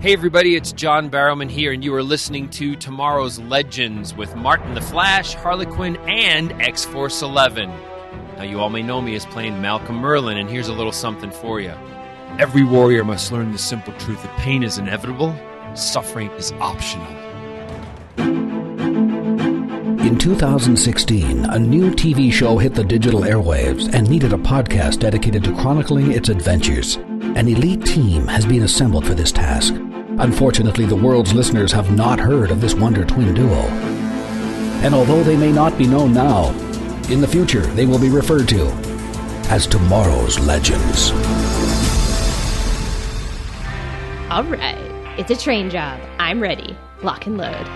Hey everybody, it's John Barrowman here, and you are listening to Tomorrow's Legends with Martin the Flash, Harley Quinn, and X-Force 11. Now you all may know me as playing Malcolm Merlin, and here's a little something for you. Every warrior must learn the simple truth that pain is inevitable, suffering is optional. In 2016, a new TV show hit the digital airwaves and needed a podcast dedicated to chronicling its adventures. An elite team has been assembled for this task. Unfortunately, the world's listeners have not heard of this wonder twin duo. And although they may not be known now, in the future they will be referred to as Tomorrow's Legends. All right, it's a train job. I'm ready. Lock and load.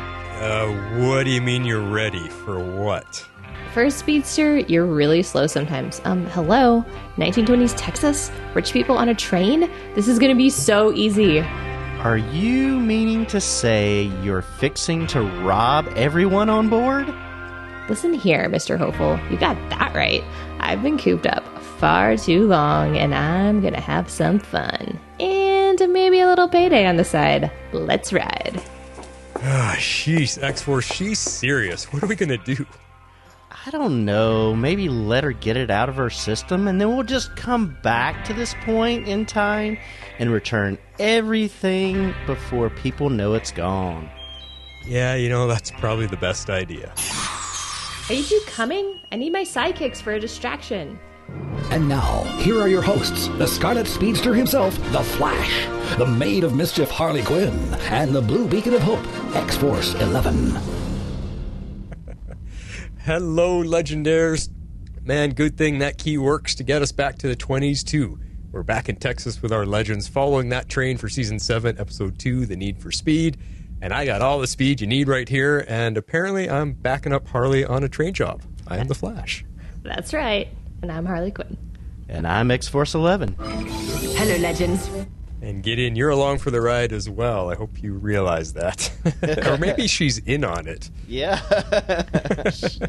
What do you mean you're ready? For what? First, Speedster, you're really slow sometimes. Hello? 1920s Texas? Rich people on a train? This is gonna be so easy. Are you meaning to say you're fixing to rob everyone on board? Listen here, Mr. Hopeful. You got that right. I've been cooped up far too long, and I'm gonna have some fun. And maybe a little payday on the side. Let's ride. Sheesh, X-Force, she's serious. What are we gonna do? I don't know. Maybe let her get it out of her system, and then we'll just come back to this point in time and return everything before people know it's gone. Yeah, that's probably the best idea. Are you two coming? I need my sidekicks for a distraction. And now, here are your hosts, the Scarlet Speedster himself, the Flash, the Maid of Mischief Harley Quinn, and the Blue Beacon of Hope, X-Force 11. Hello, Legendaires. Man, good thing that key works to get us back to the 20s, too. We're back in Texas with our legends following that train for Season 7, Episode 2, The Need for Speed. And I got all the speed you need right here, and apparently I'm backing up Harley on a train job. I am the Flash. That's right. And I'm Harley Quinn. And I'm X-Force 11. Hello, legends. And Gideon, you're along for the ride as well. I hope you realize that. Or maybe she's in on it. Yeah.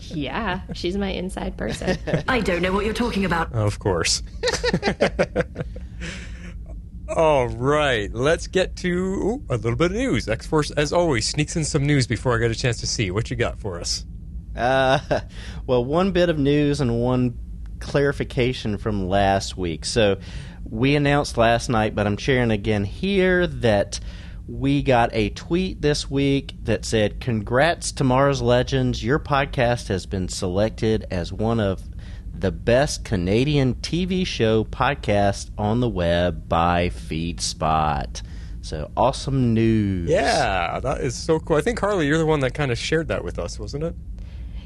Yeah, she's my inside person. I don't know what you're talking about. Of course. All right, let's get to a little bit of news. X-Force, as always, sneaks in some news before I get a chance to see. What you got for us? Well, one bit of news and one clarification from last week. So we announced last night, but I'm sharing again here, that we got a tweet this week that said, "Congrats, Tomorrow's Legends. Your podcast has been selected as one of the best Canadian TV show podcasts on the web by FeedSpot." So awesome news. Yeah, that is so cool. I think, Harley, you're the one that kind of shared that with us, wasn't it?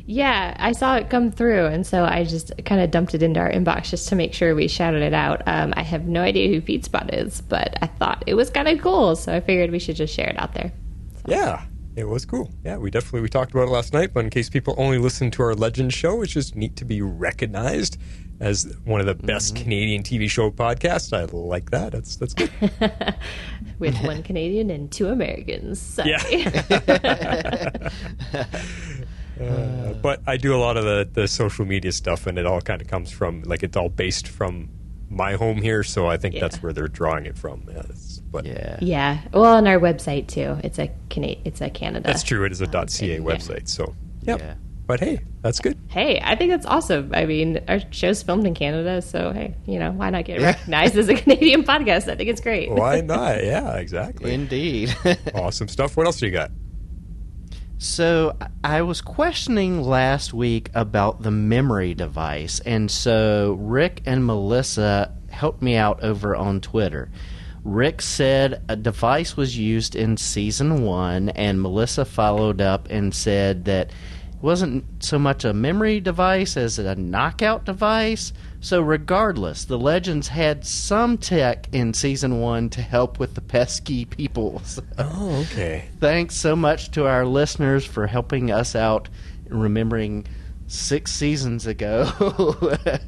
Yeah, I saw it come through, and so I just kind of dumped it into our inbox just to make sure we shouted it out. I have no idea who FeedSpot is, but I thought it was kind of cool, so I figured we should just share it out there. So. Yeah, it was cool. Yeah, we talked about it last night, but in case people only listen to our Legends show, it's just neat to be recognized as one of the best Canadian TV show podcasts. I like that. That's good. With one Canadian and two Americans. Sorry. Yeah. But I do a lot of the social media stuff, and it all kind of comes from, it's all based from my home here, so I think that's where they're drawing it from. Yeah. Well, on our website, too. It's a Canada. That's true. It is a .ca website, so, yep. Yeah. But, hey, that's good. Hey, I think that's awesome. I mean, our show's filmed in Canada, so, hey, why not get recognized as a Canadian podcast? I think it's great. Why not? Yeah, exactly. Indeed. Awesome stuff. What else do you got? So I was questioning last week about the memory device, and so Rick and Melissa helped me out over on Twitter. Rick said a device was used in Season 1, and Melissa followed up and said that it wasn't so much a memory device as a knockout device. So regardless, the Legends had some tech in Season 1 to help with the pesky people. So, oh, okay. Thanks so much to our listeners for helping us out in remembering 6 seasons ago.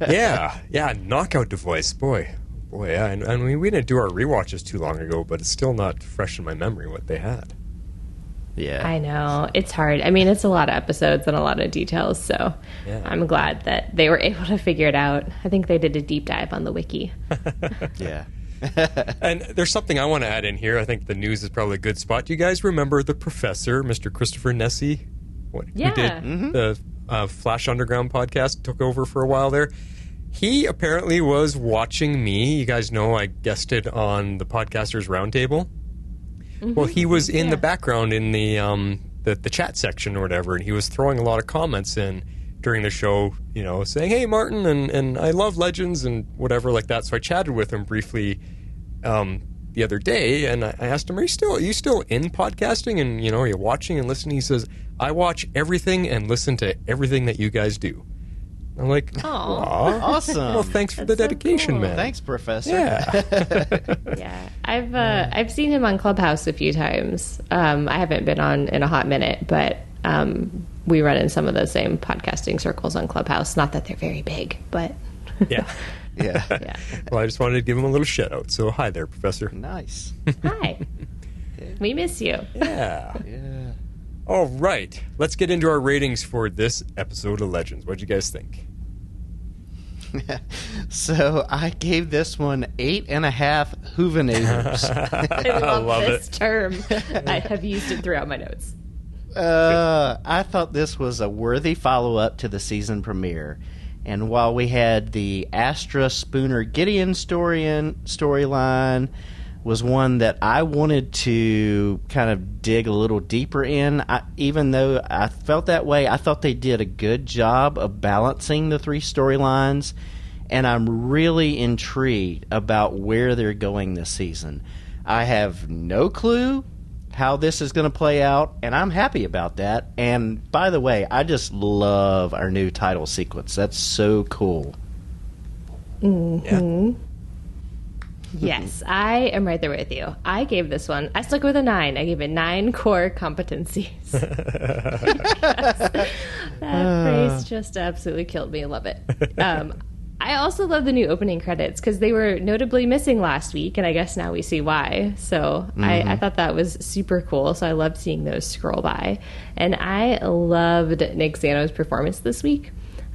Yeah, knockout device. Boy, yeah. And I mean, we didn't do our rewatches too long ago, but it's still not fresh in my memory what they had. Yeah. I know. It's hard. I mean, it's a lot of episodes and a lot of details, so I'm glad that they were able to figure it out. I think they did a deep dive on the wiki. Yeah. And there's something I want to add in here. I think the news is probably a good spot. Do you guys remember the professor, Mr. Christopher Nessie? Who did the Flash Underground podcast, took over for a while there. He apparently was watching me. You guys know I guested on the Podcasters Roundtable. Well, he was in the background in the chat section or whatever, and he was throwing a lot of comments in during the show, you know, saying, "Hey, Martin, and I love Legends," and whatever like that. So I chatted with him briefly the other day, and I asked him, are you still in podcasting? And, you know, are you watching and listening? He says, "I watch everything and listen to everything that you guys do." I'm like, "Aw, awesome. Well, thanks for the dedication, cool. man." Thanks, Professor. Yeah. Yeah, I've seen him on Clubhouse a few times. I haven't been on in a hot minute, but we run in some of the same podcasting circles on Clubhouse. Not that they're very big, but Yeah. Yeah. Well, I just wanted to give him a little shout out. So hi there, Professor. Nice. hi. We miss you. Yeah. Yeah. All right. Let's get into our ratings for this episode of Legends. What'd you guys think? So I gave this one 8.5 Hoovenators. I love this it. term. I have used it throughout my notes. I thought this was a worthy follow-up to the season premiere. And while we had the Astra Spooner Gideon storyline was one that I wanted to kind of dig a little deeper in. Even though I felt that way, I thought they did a good job of balancing the three storylines, and I'm really intrigued about where they're going this season. I have no clue how this is going to play out, and I'm happy about that. And by the way, I just love our new title sequence. That's so cool. Yeah. Yes, I am right there with you. I gave this one, I stuck with a 9. I gave it 9 core competencies. That phrase just absolutely killed me. I love it. I also love the new opening credits because they were notably missing last week, and I guess now we see why. So I thought that was super cool. So I loved seeing those scroll by. And I loved Nick Zano's performance this week.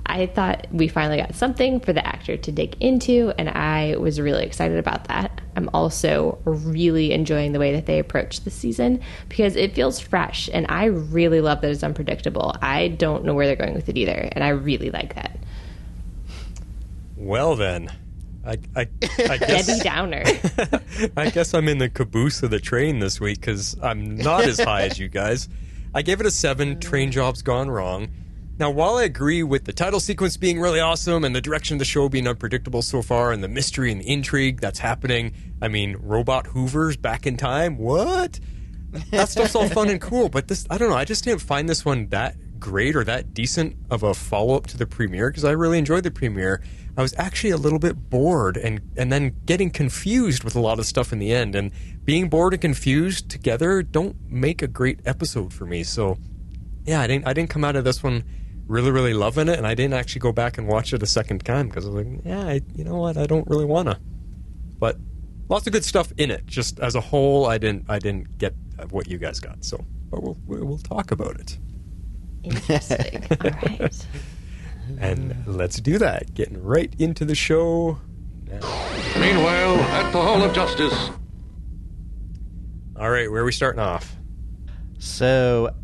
I thought we finally got something for the actor to dig into, and I was really excited about that. I'm also really enjoying the way that they approach this season because it feels fresh, and I really love that it's unpredictable. I don't know where they're going with it either, and I really like that. Well then, I guess Debbie Downer. I guess I'm in the caboose of the train this week because I'm not as high as you guys. I gave it a 7. Train jobs gone wrong. Now, while I agree with the title sequence being really awesome and the direction of the show being unpredictable so far and the mystery and the intrigue that's happening, I mean, robot Hoovers back in time, what? That stuff's all fun and cool, but this, I don't know, I just didn't find this one that great or that decent of a follow-up to the premiere because I really enjoyed the premiere. I was actually a little bit bored and then getting confused with a lot of stuff in the end, and being bored and confused together don't make a great episode for me. So, yeah, I didn't come out of this one really, really loving it, and I didn't actually go back and watch it a second time because I was like, yeah, you know what, I don't really want to. But lots of good stuff in it. Just as a whole, I didn't get what you guys got. So, but we'll talk about it. Interesting. All right. And let's do that. Getting right into the show now. Meanwhile, at the Hall of Justice. All right, where are we starting off? So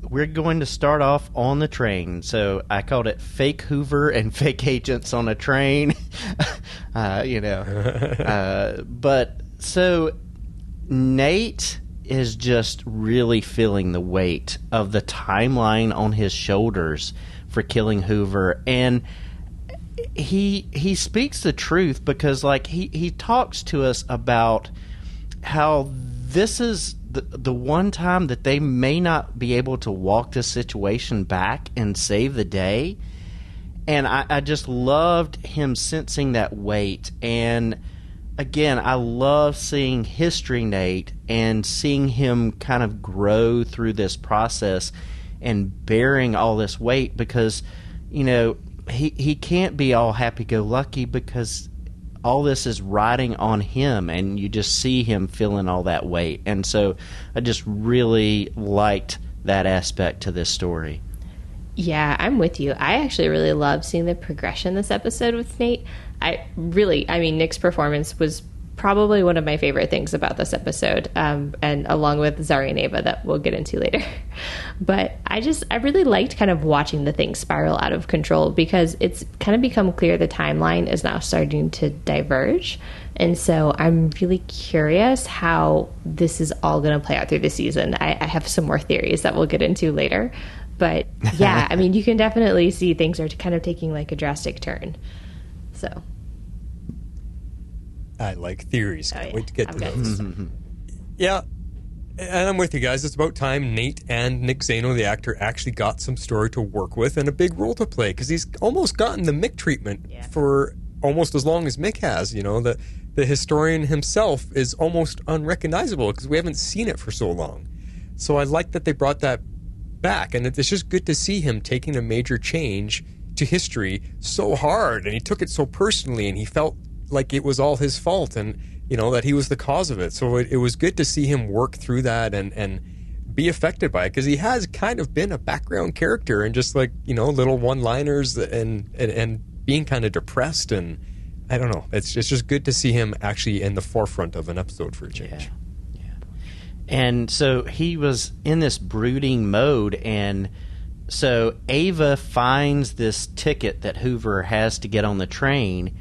we're going to start off on the train. So I called it Fake Hoover and Fake Agents on a Train. But so Nate is just really feeling the weight of the timeline on his shoulders for killing Hoover, and he speaks the truth because like he talks to us about how this is the one time that they may not be able to walk this situation back and save the day. And I just loved him sensing that weight. And again, I love seeing History Nate and seeing him kind of grow through this process and bearing all this weight because, you know, he can't be all happy-go-lucky because all this is riding on him, and you just see him feeling all that weight. And so I just really liked that aspect to this story. Yeah, I'm with you. I actually really loved seeing the progression this episode with Nate. I mean, Nick's performance was probably one of my favorite things about this episode, and along with Zari and Ava that we'll get into later. But I really liked kind of watching the thing spiral out of control, because it's kind of become clear the timeline is now starting to diverge. And so I'm really curious how this is all going to play out through the season. I have some more theories that we'll get into later. But yeah, I mean, you can definitely see things are kind of taking like a drastic turn. So I like theories. Can't wait to get to got those. Yeah, and I'm with you guys. It's about time Nate and Nick Zano, the actor, actually got some story to work with and a big role to play, because he's almost gotten the Mick treatment for almost as long as Mick has. You know, the historian himself is almost unrecognizable because we haven't seen it for so long. So I like that they brought that back, and it's just good to see him taking a major change to history so hard, and he took it so personally, and he felt like it was all his fault, and you know that he was the cause of it. So it was good to see him work through that and be affected by it, because he has kind of been a background character and just like, you know, little one-liners and being kind of depressed, and I don't know. It's just good to see him actually in the forefront of an episode for a change. Yeah. And so he was in this brooding mode, and so Ava finds this ticket that Hoover has to get on the train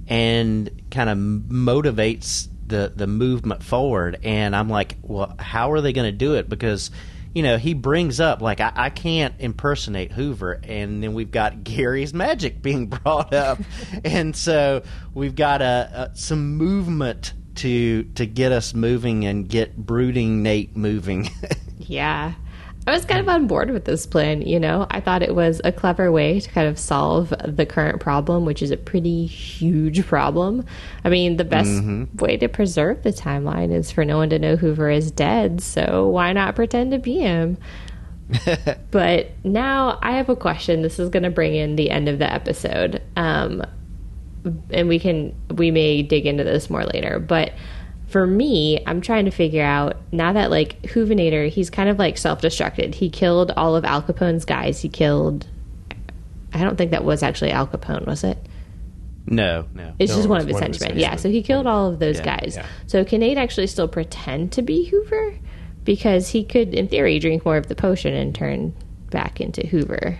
and kind of motivates the movement forward. And I'm like, well, how are they going to do it? Because, you know, he brings up, like, I can't impersonate Hoover. And then we've got Gary's magic being brought up. And so we've got some movement to get us moving and get brooding Nate moving. Yeah. I was kind of on board with this plan, you know. I thought it was a clever way to kind of solve the current problem, which is a pretty huge problem. I mean, the best way to preserve the timeline is for no one to know Hoover is dead, so why not pretend to be him? But now I have a question. This is going to bring in the end of the episode, and we may dig into this more later, but for me, I'm trying to figure out, now that, like, Hoovinator, he's kind of, like, self-destructed. He killed all of Al Capone's guys. He killed... I don't think that was actually Al Capone, was it? No. It's just one of his henchmen. Yeah, so he killed all of those guys. Yeah. So can Nate actually still pretend to be Hoover? Because he could, in theory, drink more of the potion and turn back into Hoover.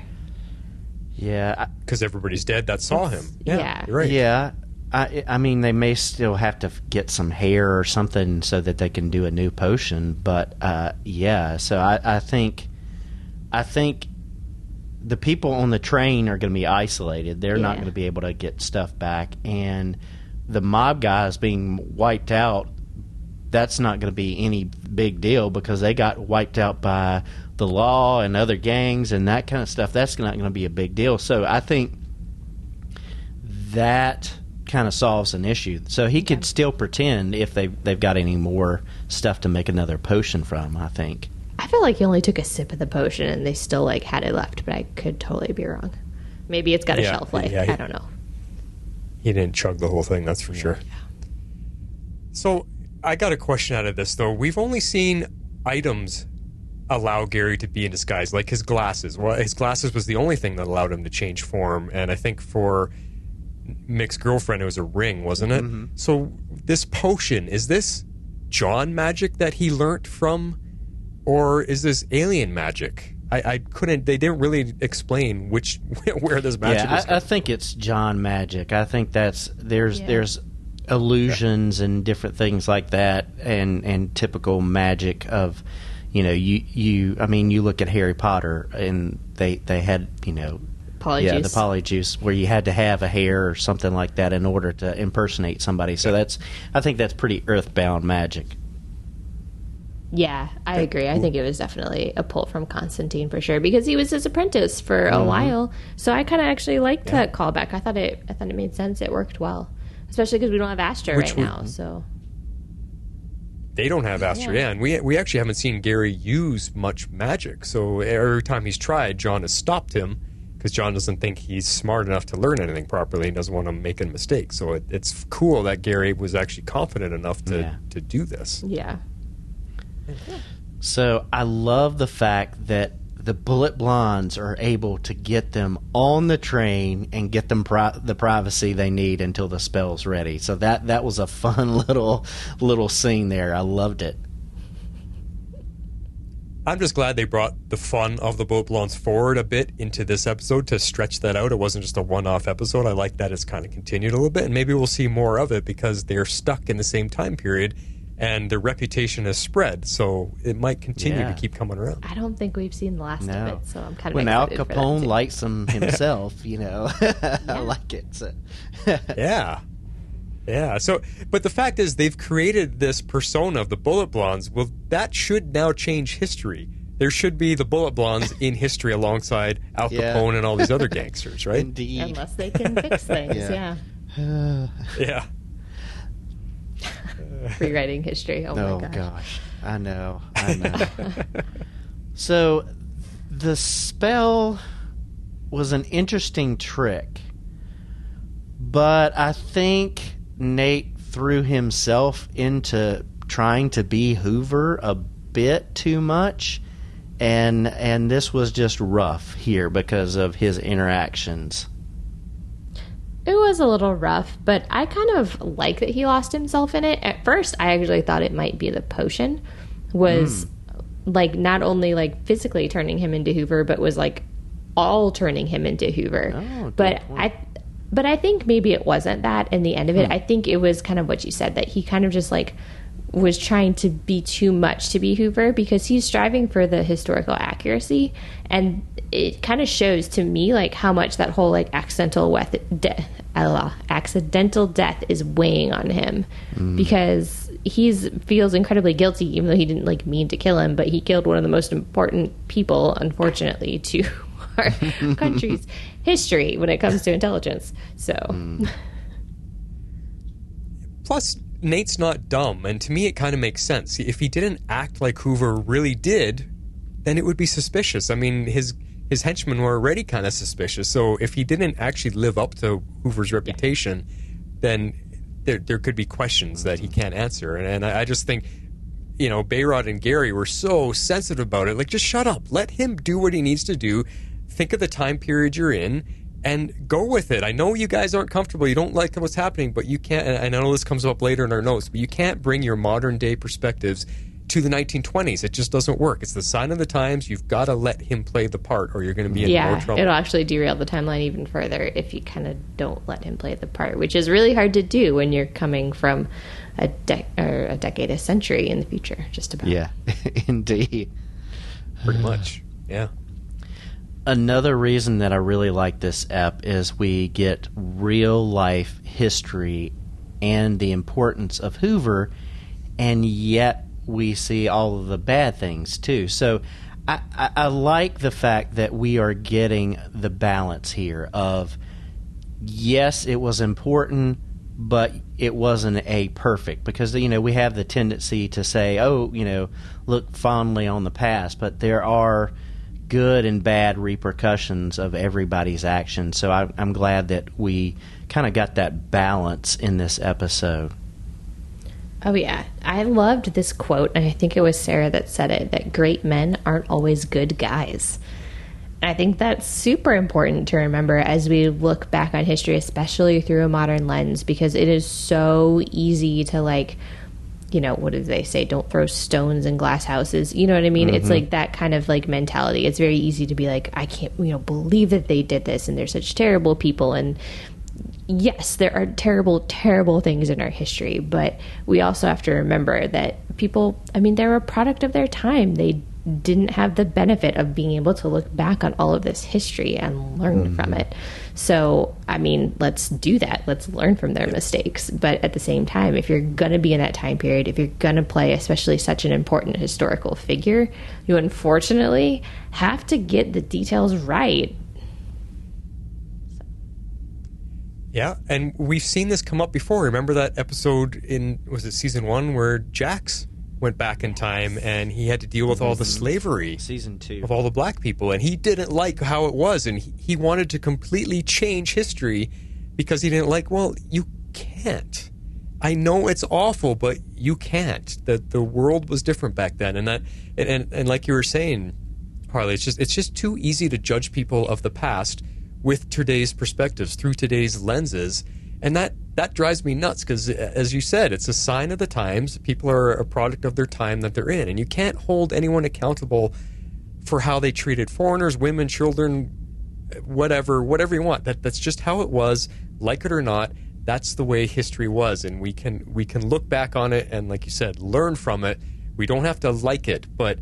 Yeah. Because everybody's dead that saw him. Yeah. You're right. Yeah. I mean, they may still have to get some hair or something so that they can do a new potion, but so I think the people on the train are going to be isolated. They're not going to be able to get stuff back, and the mob guys being wiped out, that's not going to be any big deal because they got wiped out by the law and other gangs and that kind of stuff. That's not going to be a big deal. So I think that kind of solves an issue. So he could still pretend if they've got any more stuff to make another potion from, I think. I feel like he only took a sip of the potion and they still, like, had it left, but I could totally be wrong. Maybe it's got a shelf life. I don't know. He didn't chug the whole thing, that's for sure. Yeah. So I got a question out of this, though. We've only seen items allow Gary to be in disguise, like his glasses. Well, his glasses was the only thing that allowed him to change form, and I think for Mick's girlfriend, it was a ring, wasn't it? Mm-hmm. So this potion, is this John magic that he learnt from, or is this alien magic? I couldn't, they didn't really explain where this magic is. I think it's John magic. I think there's illusions and different things like that, and typical magic of, you know, you look at Harry Potter and they had, you know, Polyjuice. The polyjuice, where you had to have a hair or something like that in order to impersonate somebody. So I think that's pretty earthbound magic. Yeah, I agree. I think it was definitely a pull from Constantine for sure, because he was his apprentice for a while. So I kind of actually liked that callback. I thought it made sense. It worked well, especially because we don't have Astra now. So they don't have Astra, and we actually haven't seen Gary use much magic. So every time he's tried, John has stopped him, because John doesn't think he's smart enough to learn anything properly and doesn't want to make a mistake. So it's cool that Gary was actually confident enough to do this. Yeah. So I love the fact that the Bullet Blondes are able to get them on the train and get them the privacy they need until the spell's ready. So that was a fun little scene there. I loved it. I'm just glad they brought the fun of the Bullet Blondes forward a bit into this episode to stretch that out. It wasn't just a one-off episode. I like that it's kind of continued a little bit, and maybe we'll see more of it because they're stuck in the same time period and their reputation has spread, so it might continue to keep coming around. I don't think we've seen the last of it, so I'm kind of when Al excited Capone for that likes them himself, I like it. So. Yeah. So, but the fact is, they've created this persona of the Bullet Blondes. Well, that should now change history. There should be the Bullet Blondes in history alongside Al Capone and all these other gangsters, right? Indeed. Unless they can fix things, Yeah. Rewriting history. Oh my gosh. I know. So, the spell was an interesting trick, but I think Nate threw himself into trying to be Hoover a bit too much, and this was just rough here because of his interactions. It was a little rough, but I kind of like that he lost himself in it. At first, I actually thought it might be the potion was like not only like physically turning him into Hoover, but was like all turning him into Hoover. Oh, but I think maybe it wasn't that in the end of it. I think it was kind of what you said, that he kind of just like was trying to be too much to be Hoover because he's striving for the historical accuracy, and it kind of shows to me like how much that whole like accidental death is weighing on him because he feels incredibly guilty, even though he didn't like mean to kill him, but he killed one of the most important people, unfortunately, to our country's history when it comes to intelligence. So Plus, Nate's not dumb, and to me it kind of makes sense. If he didn't act like Hoover really did, then it would be suspicious. I mean, his henchmen were already kind of suspicious, so if he didn't actually live up to Hoover's reputation, then there could be questions that he can't answer. And I just think, Bayrod and Gary were so sensitive about it. Like, just shut up. Let him do what he needs to do. Think of the time period you're in and go with it. I know you guys aren't comfortable. You don't like what's happening, but you can't, and I know this comes up later in our notes, but you can't bring your modern day perspectives to the 1920s. It just doesn't work. It's the sign of the times. You've got to let him play the part or you're going to be in more trouble. It'll actually derail the timeline even further if you kind of don't let him play the part, which is really hard to do when you're coming from a decade, a century in the future, just about. Yeah, indeed. Pretty much, yeah. Another reason that I really like this ep is we get real-life history and the importance of Hoover, and yet we see all of the bad things, too. So I like the fact that we are getting the balance here of, yes, it was important, but it wasn't a perfect. Because, we have the tendency to say, look fondly on the past, but there are good and bad repercussions of everybody's actions. So I'm glad that we kind of got that balance in this episode. Oh, yeah. I loved this quote, and I think it was Sarah that said it, that great men aren't always good guys. And I think that's super important to remember as we look back on history, especially through a modern lens, because it is so easy to, what did they say? Don't throw stones in glass houses. You know what I mean? Mm-hmm. It's like that kind of mentality. It's very easy to be like, I can't, believe that they did this and they're such terrible people. And yes, there are terrible, terrible things in our history, but we also have to remember that people, they're a product of their time. They didn't have the benefit of being able to look back on all of this history and learn from it. So, let's do that. Let's learn from their mistakes. But at the same time, if you're going to be in that time period, if you're going to play especially such an important historical figure, you unfortunately have to get the details right. Yeah, and we've seen this come up before. Remember that episode in, was it season 1, where Jax went back in time and he had to deal with all the slavery season 2 of all the black people, and he didn't like how it was, and he wanted to completely change history because he didn't like, well, you can't. I know it's awful, but you can't. The world was different back then, and like you were saying, Harley. It's just too easy to judge people of the past with today's perspectives, through today's lenses. And that drives me nuts because, as you said, it's a sign of the times. People are a product of their time that they're in. And you can't hold anyone accountable for how they treated foreigners, women, children, whatever you want. That's just how it was, like it or not. That's the way history was. And we can look back on it and, like you said, learn from it. We don't have to like it, but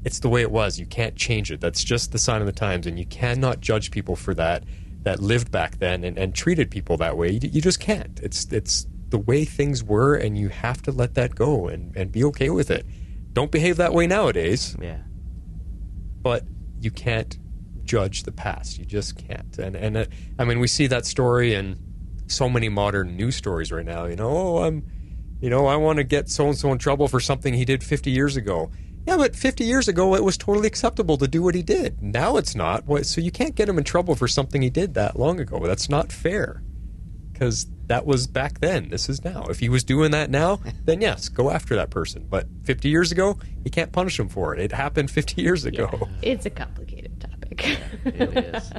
it's the way it was. You can't change it. That's just the sign of the times. And you cannot judge people for that lived back then and treated people that way. You just can't. It's the way things were, and you have to let that go and be okay with it. Don't behave that way nowadays. Yeah. But you can't judge the past. You just can't. And I mean, we see that story in so many modern news stories right now. I want to get so-and-so in trouble for something he did 50 years ago. Yeah, but 50 years ago, it was totally acceptable to do what he did. Now it's not. So you can't get him in trouble for something he did that long ago. That's not fair. Because that was back then. This is now. If he was doing that now, then yes, go after that person. But 50 years ago, you can't punish him for it. It happened 50 years ago. Yeah, it's a complicated topic. It is.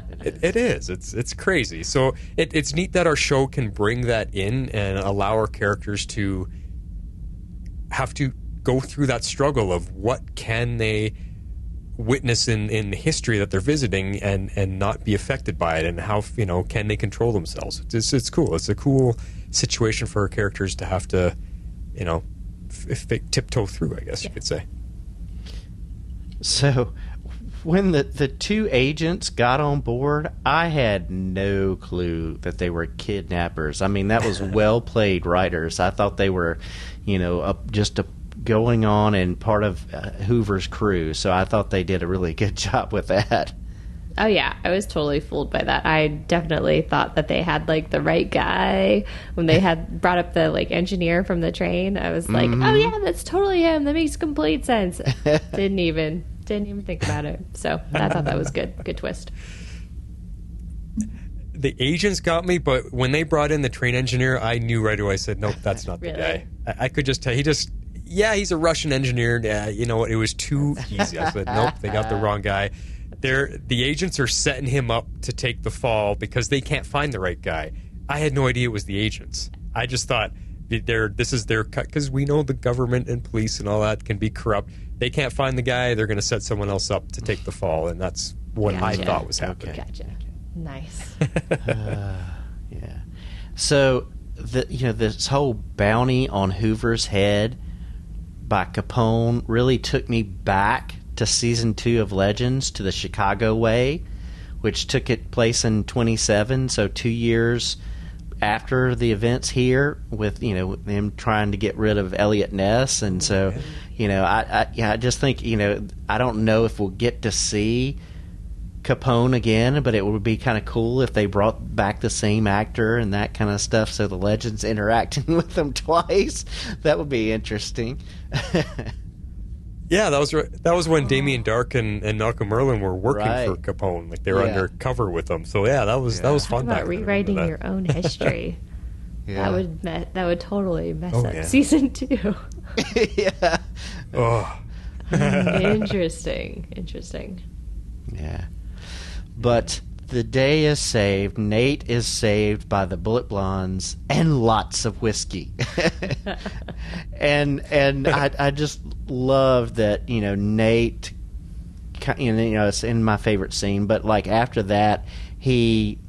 It is. It's crazy. So it's neat that our show can bring that in and allow our characters to have to go through that struggle of what can they witness in history that they're visiting and not be affected by it, and how can they control themselves. It's cool. It's a cool situation for our characters to have to tiptoe through, I guess you could say. So when the two agents got on board, I had no clue that they were kidnappers. I mean, that was well played writers. I thought they were just going on and part of Hoover's crew, so I thought they did a really good job with that. Oh yeah, I was totally fooled by that. I definitely thought that they had the right guy when they had brought up the engineer from the train. I was like, oh yeah, that's totally him. That makes complete sense. Didn't even think about it. So I thought that was good twist. The agents got me, but when they brought in the train engineer, I knew right away. I said, nope, that's not the guy. I could just tell. He's a Russian engineer. It was too easy. I said, nope, they got the wrong guy. The agents are setting him up to take the fall because they can't find the right guy. I had no idea it was the agents. I just thought this is their cut, because we know the government and police and all that can be corrupt. They can't find the guy. They're going to set someone else up to take the fall, and that's what I thought was happening. Gotcha. Nice. Yeah. So this whole bounty on Hoover's head by Capone really took me back to season 2 of Legends, to the Chicago Way, which took place in 27, so 2 years after the events here, with them trying to get rid of Elliot Ness. And so I just think I don't know if we'll get to see Capone again, but it would be kind of cool if they brought back the same actor and that kind of stuff, so the Legends interacting with them twice. That would be interesting. Yeah, that was when Damien Dark and Malcolm Merlin were working for Capone. They were undercover with them. So that was fun. How about rewriting your own history? Yeah. That would totally mess up season 2. Yeah. Oh. Interesting. Yeah. But the day is saved. Nate is saved by the Bullet Blondes and lots of whiskey. and I just love that, Nate, it's in my favorite scene, but after that, he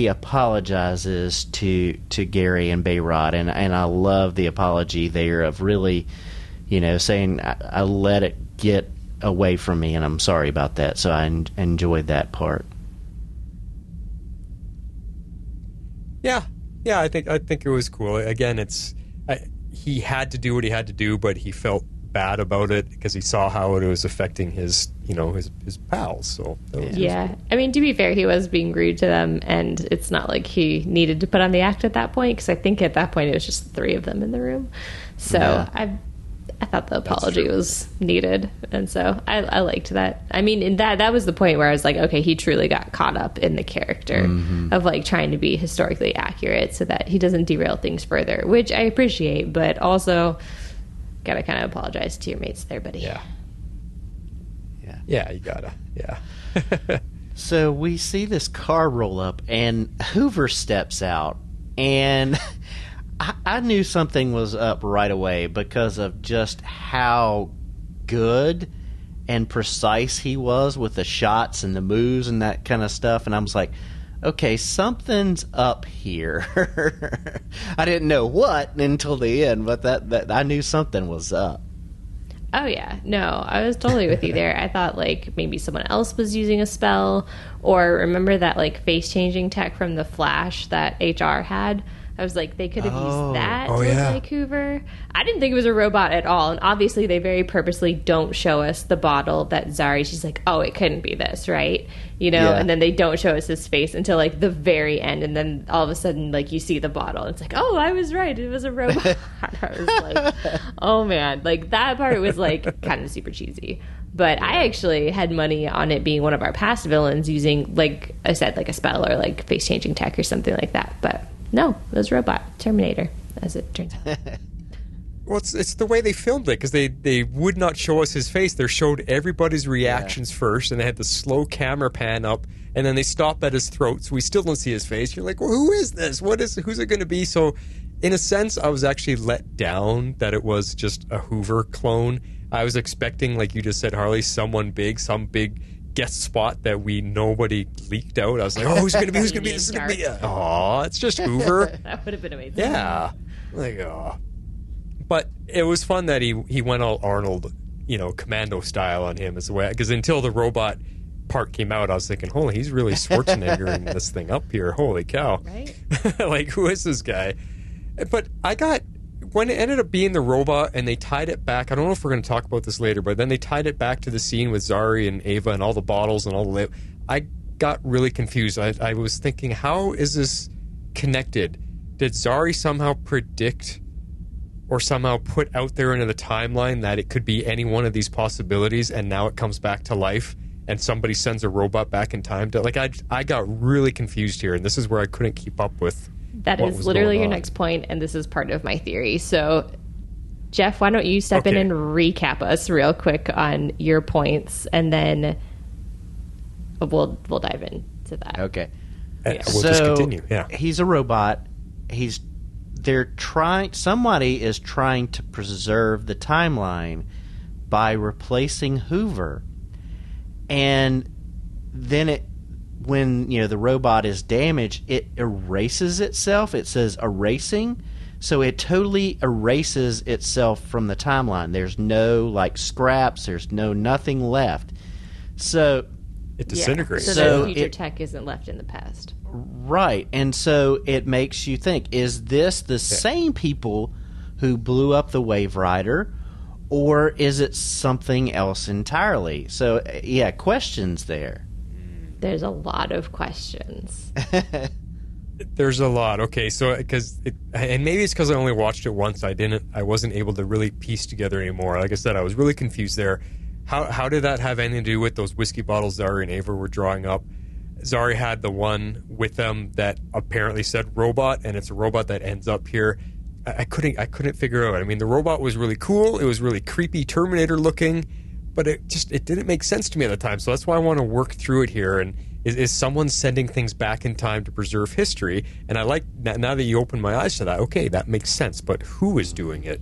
apologizes to Gary and Bayrod, and I love the apology there of really, saying, I let it get away from me and I'm sorry about that. So I enjoyed that part. Yeah, I think it was cool. Again, he had to do what he had to do, but he felt bad about it because he saw how it was affecting his pals. So yeah, cool. I mean, to be fair, he was being rude to them, and it's not like he needed to put on the act at that point, because I think at that point it was just the 3 of them in the room. So I thought the apology was needed, and so I liked that. I mean, that was the point where I was like, okay, he truly got caught up in the character of trying to be historically accurate so that he doesn't derail things further, which I appreciate, but also gotta kind of apologize to your mates there, buddy. Yeah. Yeah, you gotta. Yeah. So we see this car roll up, and Hoover steps out, and I knew something was up right away because of just how good and precise he was with the shots and the moves and that kind of stuff. And I was like, okay, something's up here. I didn't know what until the end, but that I knew something was up. Oh, yeah. No, I was totally with you there. I thought, like, maybe someone else was using a spell. Or remember that, like, face-changing tech from The Flash that HR had? I was like, they could have used that to look like Hoover. I didn't think it was a robot at all. And obviously, they very purposely don't show us the bottle that Zari, she's like, oh, it couldn't be this, right? You know, and then they don't show us his face until, like, the very end. And then all of a sudden, like, you see the bottle. It's like, oh, I was right. It was a robot. I was like, oh, man. Like, that part was, like, kind of super cheesy. But I actually had money on it being one of our past villains using, like I said, like a spell or, like, face-changing tech or something like that. But no, it was robot. Terminator, as it turns out. Well, it's the way they filmed it, because they would not show us his face. They showed everybody's reactions first, and they had the slow camera pan up, and then they stopped at his throat, so we still don't see his face. You're like, well, who is this? Who's it going to be? So, in a sense, I was actually let down that it was just a Hoover clone. I was expecting, like you just said, Harley, some big guest spot that nobody leaked out. I was like, oh, who's going to be? Who's going to be? This is going to be. Oh, it's just Hoover. That would have been amazing. Yeah. Like, oh. But it was fun that he went all Arnold, commando style on him as well. Because until the robot part came out, I was thinking, holy, he's really Schwarzeneggering this thing up here. Holy cow. Right? Like, who is this guy? But when it ended up being the robot and they tied it back, I don't know if we're going to talk about this later, but then they tied it back to the scene with Zari and Ava and all the bottles and all the I got really confused. I was thinking, how is this connected? Did Zari somehow predict or somehow put out there into the timeline that it could be any one of these possibilities, and now it comes back to life and somebody sends a robot back in time to, like, I got really confused here, and this is where I couldn't keep up with. That is literally your next point, and this is part of my theory. So, Jeff, why don't you step in and recap us real quick on your points, and then we'll dive into that. Okay. We'll just continue. Yeah. He's a robot. Somebody is trying to preserve the timeline by replacing Hoover. And then when the robot is damaged, it erases itself. It says erasing. So it totally erases itself from the timeline. There's no, like, scraps. There's nothing left. So it disintegrates. So the future tech isn't left in the past. Right. And so it makes you think, is this the same people who blew up the Wave Rider, or is it something else entirely? So, yeah, questions there. There's a lot of questions. There's a lot. Okay, so and maybe it's because I only watched it once. I wasn't able to really piece together anymore. Like I said, I was really confused there. How did that have anything to do with those whiskey bottles Zari and Ava were drawing up? Zari had the one with them that apparently said robot, and it's a robot that ends up here. I couldn't figure it out. I mean, the robot was really cool. It was really creepy Terminator looking, but it didn't make sense to me at the time. So that's why I want to work through it here. And is someone sending things back in time to preserve history? And I like that now that you open my eyes to that. Okay, that makes sense. But who is doing it?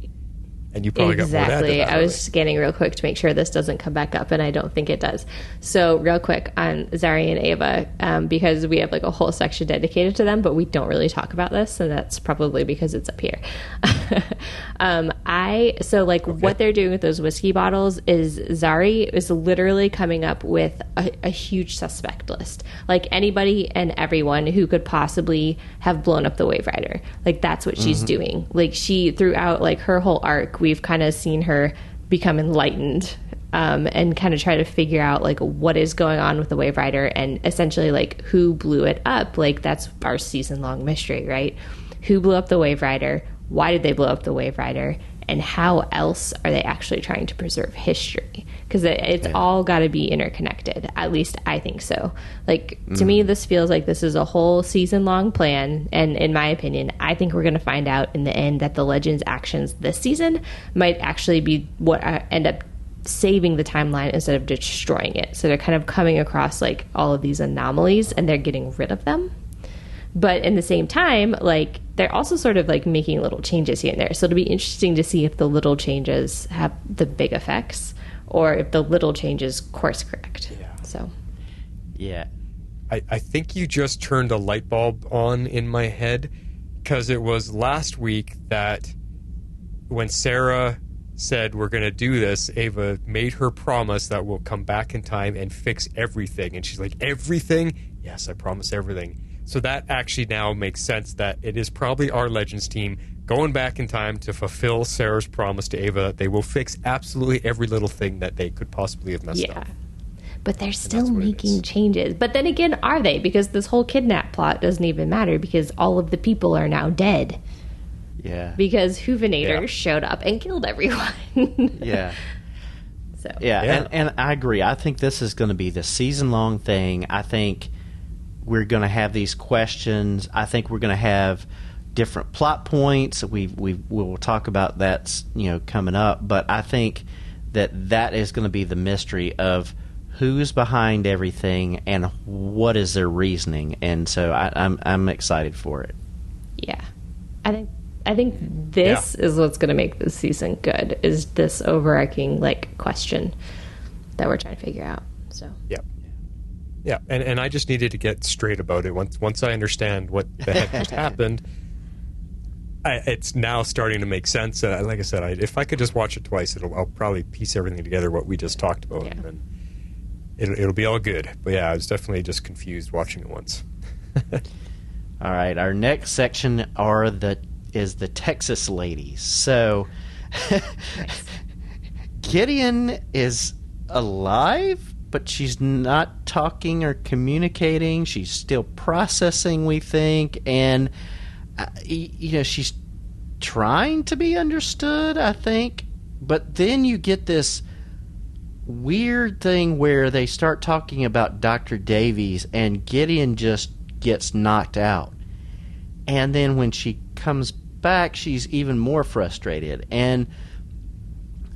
And you probably got more to add to that. I was scanning real quick to make sure this doesn't come back up, and I don't think it does. So real quick on Zari and Ava, because we have like a whole section dedicated to them, but we don't really talk about this, and that's probably because it's up here. What they're doing with those whiskey bottles is Zari is literally coming up with a huge suspect list. Like anybody and everyone who could possibly have blown up the Wave Rider. Like that's what she's doing. Like she, throughout like her whole arc, we've kind of seen her become enlightened and kind of try to figure out like what is going on with the Wave Rider and essentially like who blew it up. Like that's our season-long mystery, right? Who blew up the Wave Rider? Why did they blow up the Wave Rider? And how else are they actually trying to preserve history? Because it's all got to be interconnected. At least I think so. Like, to me, this feels like this is a whole season-long plan. And in my opinion, I think we're going to find out in the end that the Legends' actions this season might actually be what end up saving the timeline instead of destroying it. So they're kind of coming across like all of these anomalies and they're getting rid of them. But in the same time, like, they're also sort of like making little changes here and there. So it'll be interesting to see if the little changes have the big effects or if the little changes course correct. Yeah. So, Yeah. I think you just turned a light bulb on in my head, because it was last week that when Sarah said we're going to do this, Ava made her promise that we'll come back in time and fix everything. And she's like, everything? Yes, I promise everything. So that actually now makes sense that it is probably our Legends team going back in time to fulfill Sarah's promise to Ava that they will fix absolutely every little thing that they could possibly have messed up. But they're still that's what it making is. changes. But then again, are they? Because this whole kidnap plot doesn't even matter because all of the people are now dead. Yeah. Because Hoovinator Yeah. showed up and killed everyone. Yeah. So Yeah, and I agree. I think this is going to be the season-long thing. I think we're going to have these questions. I think we're going to have different plot points. We will talk about that, coming up. But I think that is going to be the mystery of who's behind everything and what is their reasoning. And so I'm excited for it. yeah. I think this is what's going to make this season good, is this overarching like question that we're trying to figure out. So Yeah, and I just needed to get straight about it. Once I understand what the heck just happened, it's now starting to make sense. Like I said, if I could just watch it twice, I'll probably piece everything together, what we just talked about, and then it'll be all good. But yeah, I was definitely just confused watching it once. All right, our next section is the Texas ladies. So Gideon is alive, but she's not talking or communicating. She's still processing, we think, and she's trying to be understood, I think. But then you get this weird thing where they start talking about Dr. Davies, and Gideon just gets knocked out. And then when she comes back, she's even more frustrated. And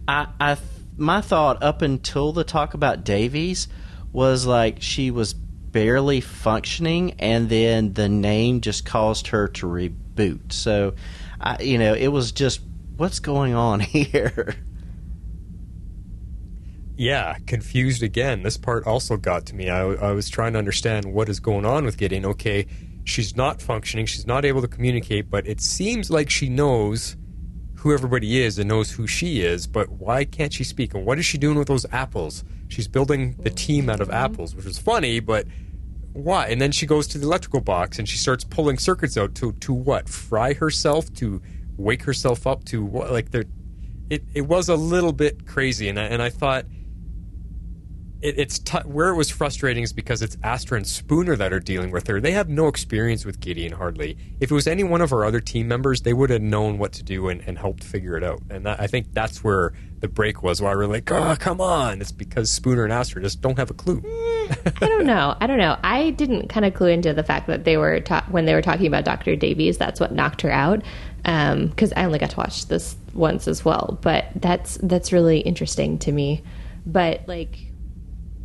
my thought up until the talk about Davies was like she was barely functioning, and then the name just caused her to reboot. So, it was just, what's going on here? Yeah, confused again. This part also got to me. I was trying to understand what is going on with Gideon. Okay, she's not functioning. She's not able to communicate, but it seems like she knows who everybody is and knows who she is, but why can't she speak? And what is she doing with those apples? She's building the team out of apples, which is funny, but why? And then she goes to the electrical box and she starts pulling circuits out to what? Fry herself? To wake herself up? To what? Like, it was a little bit crazy, and I thought where it was frustrating is because it's Astra and Spooner that are dealing with her. They have no experience with Gideon, hardly. If it was any one of our other team members, they would have known what to do and helped figure it out. And I think that's where the break was, why we're like, oh, come on. It's because Spooner and Astra just don't have a clue. I don't know. I didn't kind of clue into the fact that they were when they were talking about Dr. Davies, that's what knocked her out. Because I only got to watch this once as well. But that's really interesting to me. But, like,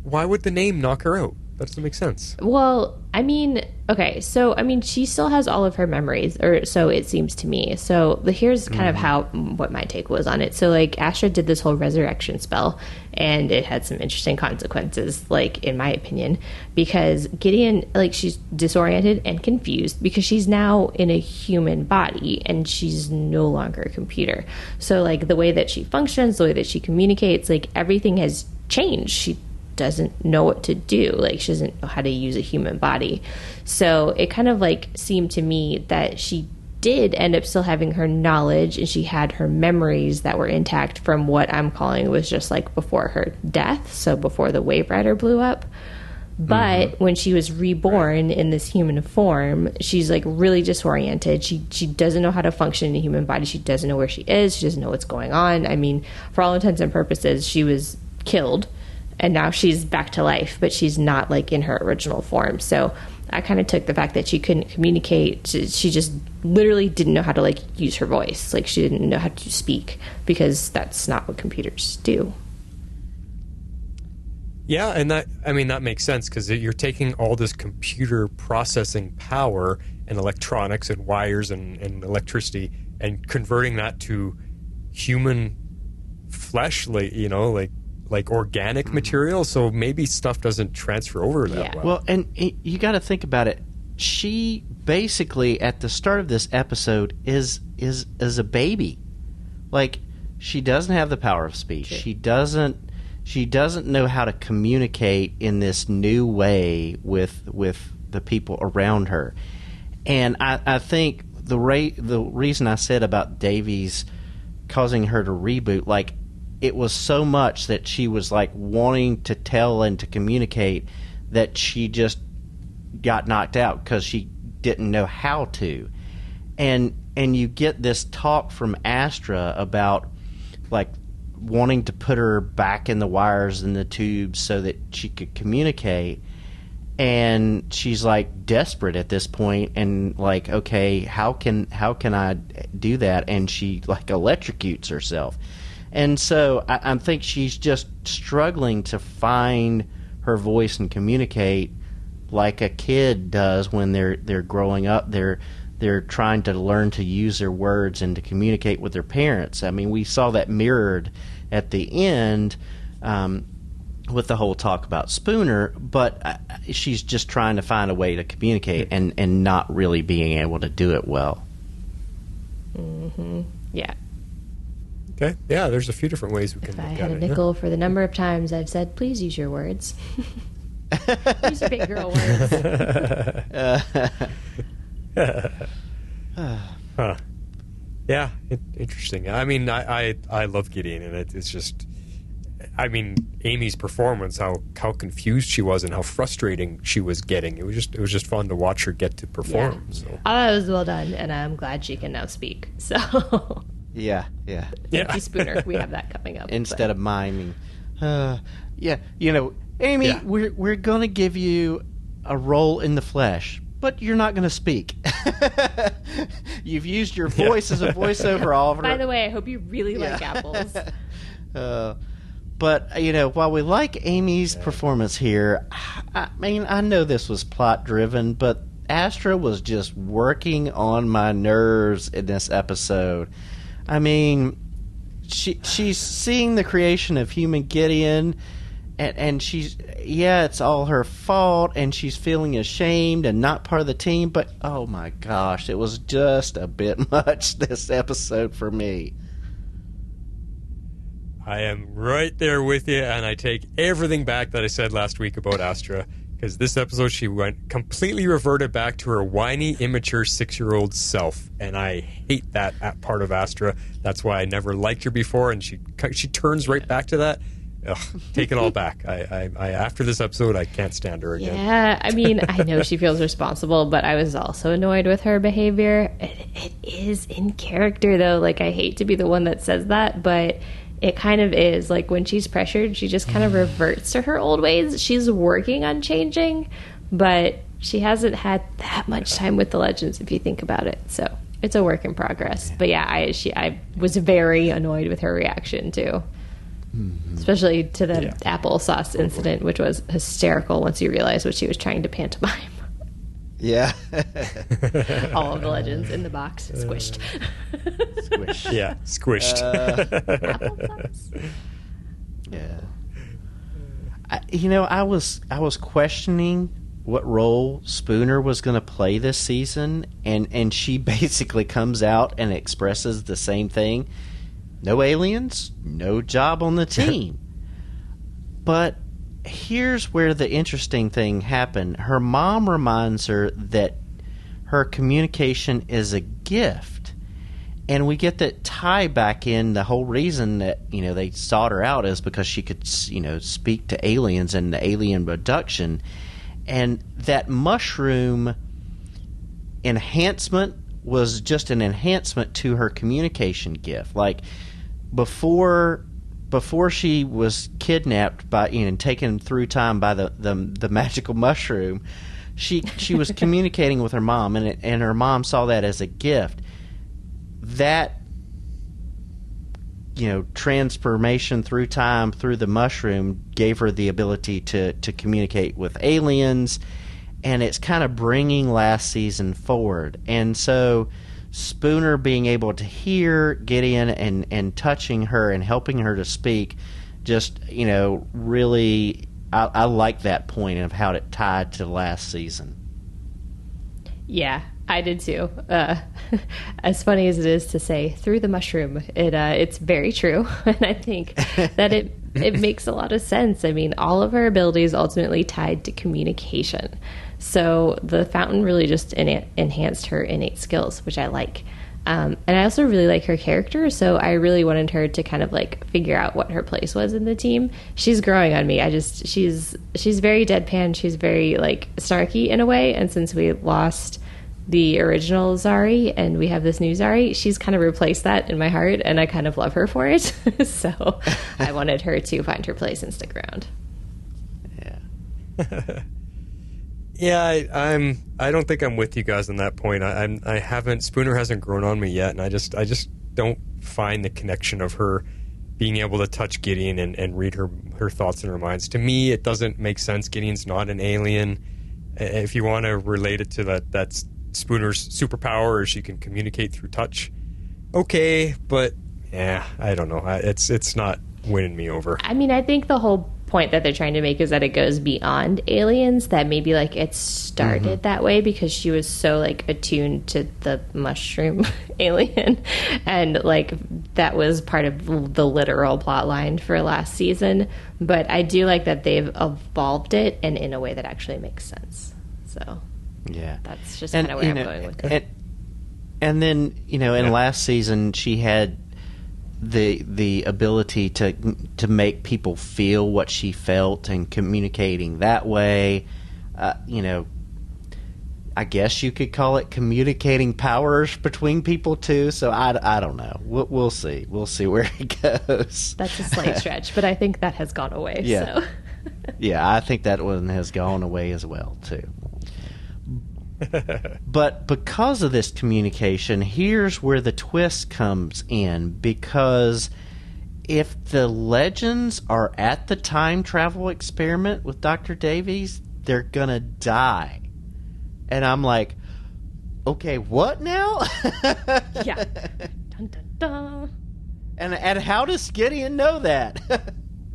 why would the name knock her out? That doesn't make sense. well, she still has all of her memories, or so it seems to me. So here's kind of what my take was on it. So, like, Astra did this whole resurrection spell, and it had some interesting consequences, like, in my opinion, because Gideon, like, she's disoriented and confused because she's now in a human body and she's no longer a computer. So, like, the way that she functions, the way that she communicates, like, everything has changed. She doesn't know what to do. Like, she doesn't know how to use a human body. So it kind of like seemed to me that she did end up still having her knowledge, and she had her memories that were intact from what I'm calling was just like before her death. So before the Wave Rider blew up. But when she was reborn in this human form, she's like really disoriented. She doesn't know how to function in a human body. She doesn't know where she is. She doesn't know what's going on. I mean, for all intents and purposes, she was killed. And now she's back to life, but she's not like in her original form. So I kind of took the fact that she couldn't communicate. She just literally didn't know how to like use her voice. Like, she didn't know how to speak because that's not what computers do. Yeah, and that makes sense because you're taking all this computer processing power and electronics and wires and electricity and converting that to human flesh, like organic material. So maybe stuff doesn't transfer over that well. Well, and you got to think about it. She basically at the start of this episode is a baby. Like, she doesn't have the power of speech. She doesn't know how to communicate in this new way with the people around her. And I think the reason I said about Davies causing her to reboot, like, it was so much that she was like wanting to tell and to communicate that she just got knocked out because she didn't know how to. And you get this talk from Astra about like wanting to put her back in the wires and the tubes so that she could communicate, and she's like desperate at this point and like, okay, how can I do that? And she like electrocutes herself. And so I think she's just struggling to find her voice and communicate like a kid does when they're growing up. They're trying to learn to use their words and to communicate with their parents. I mean, we saw that mirrored at the end with the whole talk about Spooner, but she's just trying to find a way to communicate and not really being able to do it well. Mm-hmm. Yeah. Okay. Yeah, there's a few different ways we can If look I at had a it. nickel for the number of times I've said, please use your words. Use your big girl words. Huh. Yeah, interesting. I mean, I love Gideon, and it's just, I mean, Amy's performance, how confused she was and how frustrating she was getting. It was just fun to watch her get to perform. Yeah. So. I thought it was well done, and I'm glad she can now speak. So, Yeah. thank you, Spooner. We have that coming up. Instead of miming. Amy, Yeah. we're going to give you a role in the flesh, but you're not going to speak. You've used your voice as a voiceover all over. By the way, I hope you really like apples. But, while we like Amy's performance here, I mean, I know this was plot-driven, but Astra was just working on my nerves in this episode. I mean, she's seeing the creation of human Gideon, and she's, it's all her fault, and she's feeling ashamed and not part of the team, but oh my gosh, it was just a bit much this episode for me. I am right there with you, and I take everything back that I said last week about Astra, because this episode she completely reverted back to her whiny, immature 6-year-old self, and I hate that part of Astra. That's why I never liked her before, and she turns right back to that. Ugh, take it all back. I after this episode, I can't stand her again. Yeah, I mean, I know she feels responsible, but I was also annoyed with her behavior. It is in character, though. Like, I hate to be the one that says that, but it kind of is. Like, when she's pressured, she just kind of reverts to her old ways. She's working on changing, but she hasn't had that much time with the Legends, if you think about it. So it's a work in progress. But yeah, I was very annoyed with her reaction, too. Especially to the applesauce incident, which was hysterical once you realize what she was trying to pantomime. Yeah. All of the Legends in the box, squished. Squish. Yeah, squished. Applesauce? Yeah. I was questioning what role Spooner was going to play this season, and she basically comes out and expresses the same thing. No aliens, no job on the team. But here's where the interesting thing happened. Her mom reminds her that her communication is a gift. And we get that tie back in. The whole reason that, they sought her out is because she could, speak to aliens and the alien abduction. And that mushroom enhancement was just an enhancement to her communication gift. Like, before she was kidnapped by and taken through time by the magical mushroom, she was communicating with her mom, and her mom saw that as a gift. That transformation through time through the mushroom gave her the ability to communicate with aliens, and it's kind of bringing last season forward. And so Spooner being able to hear Gideon and touching her and helping her to speak, just, really, I like that point of how it tied to last season. Yeah, I did too. As funny as it is to say through the mushroom, it's very true, and I think that it makes a lot of sense. I mean, all of her abilities ultimately tied to communication, so the fountain really just enhanced her innate skills, which I like. And I also really like her character, so I really wanted her to kind of figure out what her place was in the team. She's growing on me. She's very deadpan. She's very snarky in a way, and since we lost the original Zari and we have this new Zari, she's kind of replaced that in my heart, and I kind of love her for it. So I wanted her to find her place and stick around. Yeah. Yeah, I don't think I'm with you guys on that point. I haven't. Spooner hasn't grown on me yet, and I just don't find the connection of her being able to touch Gideon and read her thoughts in her minds. To me, it doesn't make sense. Gideon's not an alien. If you want to relate it to that's Spooner's superpower, or she can communicate through touch. Okay, but yeah, I don't know. It's not winning me over. I mean, I think the whole point that they're trying to make is that it goes beyond aliens, that maybe it started that way because she was so attuned to the mushroom alien, and that was part of the literal plot line for last season. But I do like that they've evolved it and in a way that actually makes sense. So yeah, that's just kind of where I'm going with it. And then in last season she had the ability to make people feel what she felt and communicating that way. I guess you could call it communicating powers between people too. So I don't know. We'll see. We'll see where it goes. That's a slight stretch, but I think that has gone away. Yeah. So. Yeah, I think that one has gone away as well too. But because of this communication, here's where the twist comes in, because if the legends are at the time travel experiment with Dr. Davies, they're gonna die. And I'm like, okay, what now? Yeah. Dun, dun, dun. And how does Gideon know that?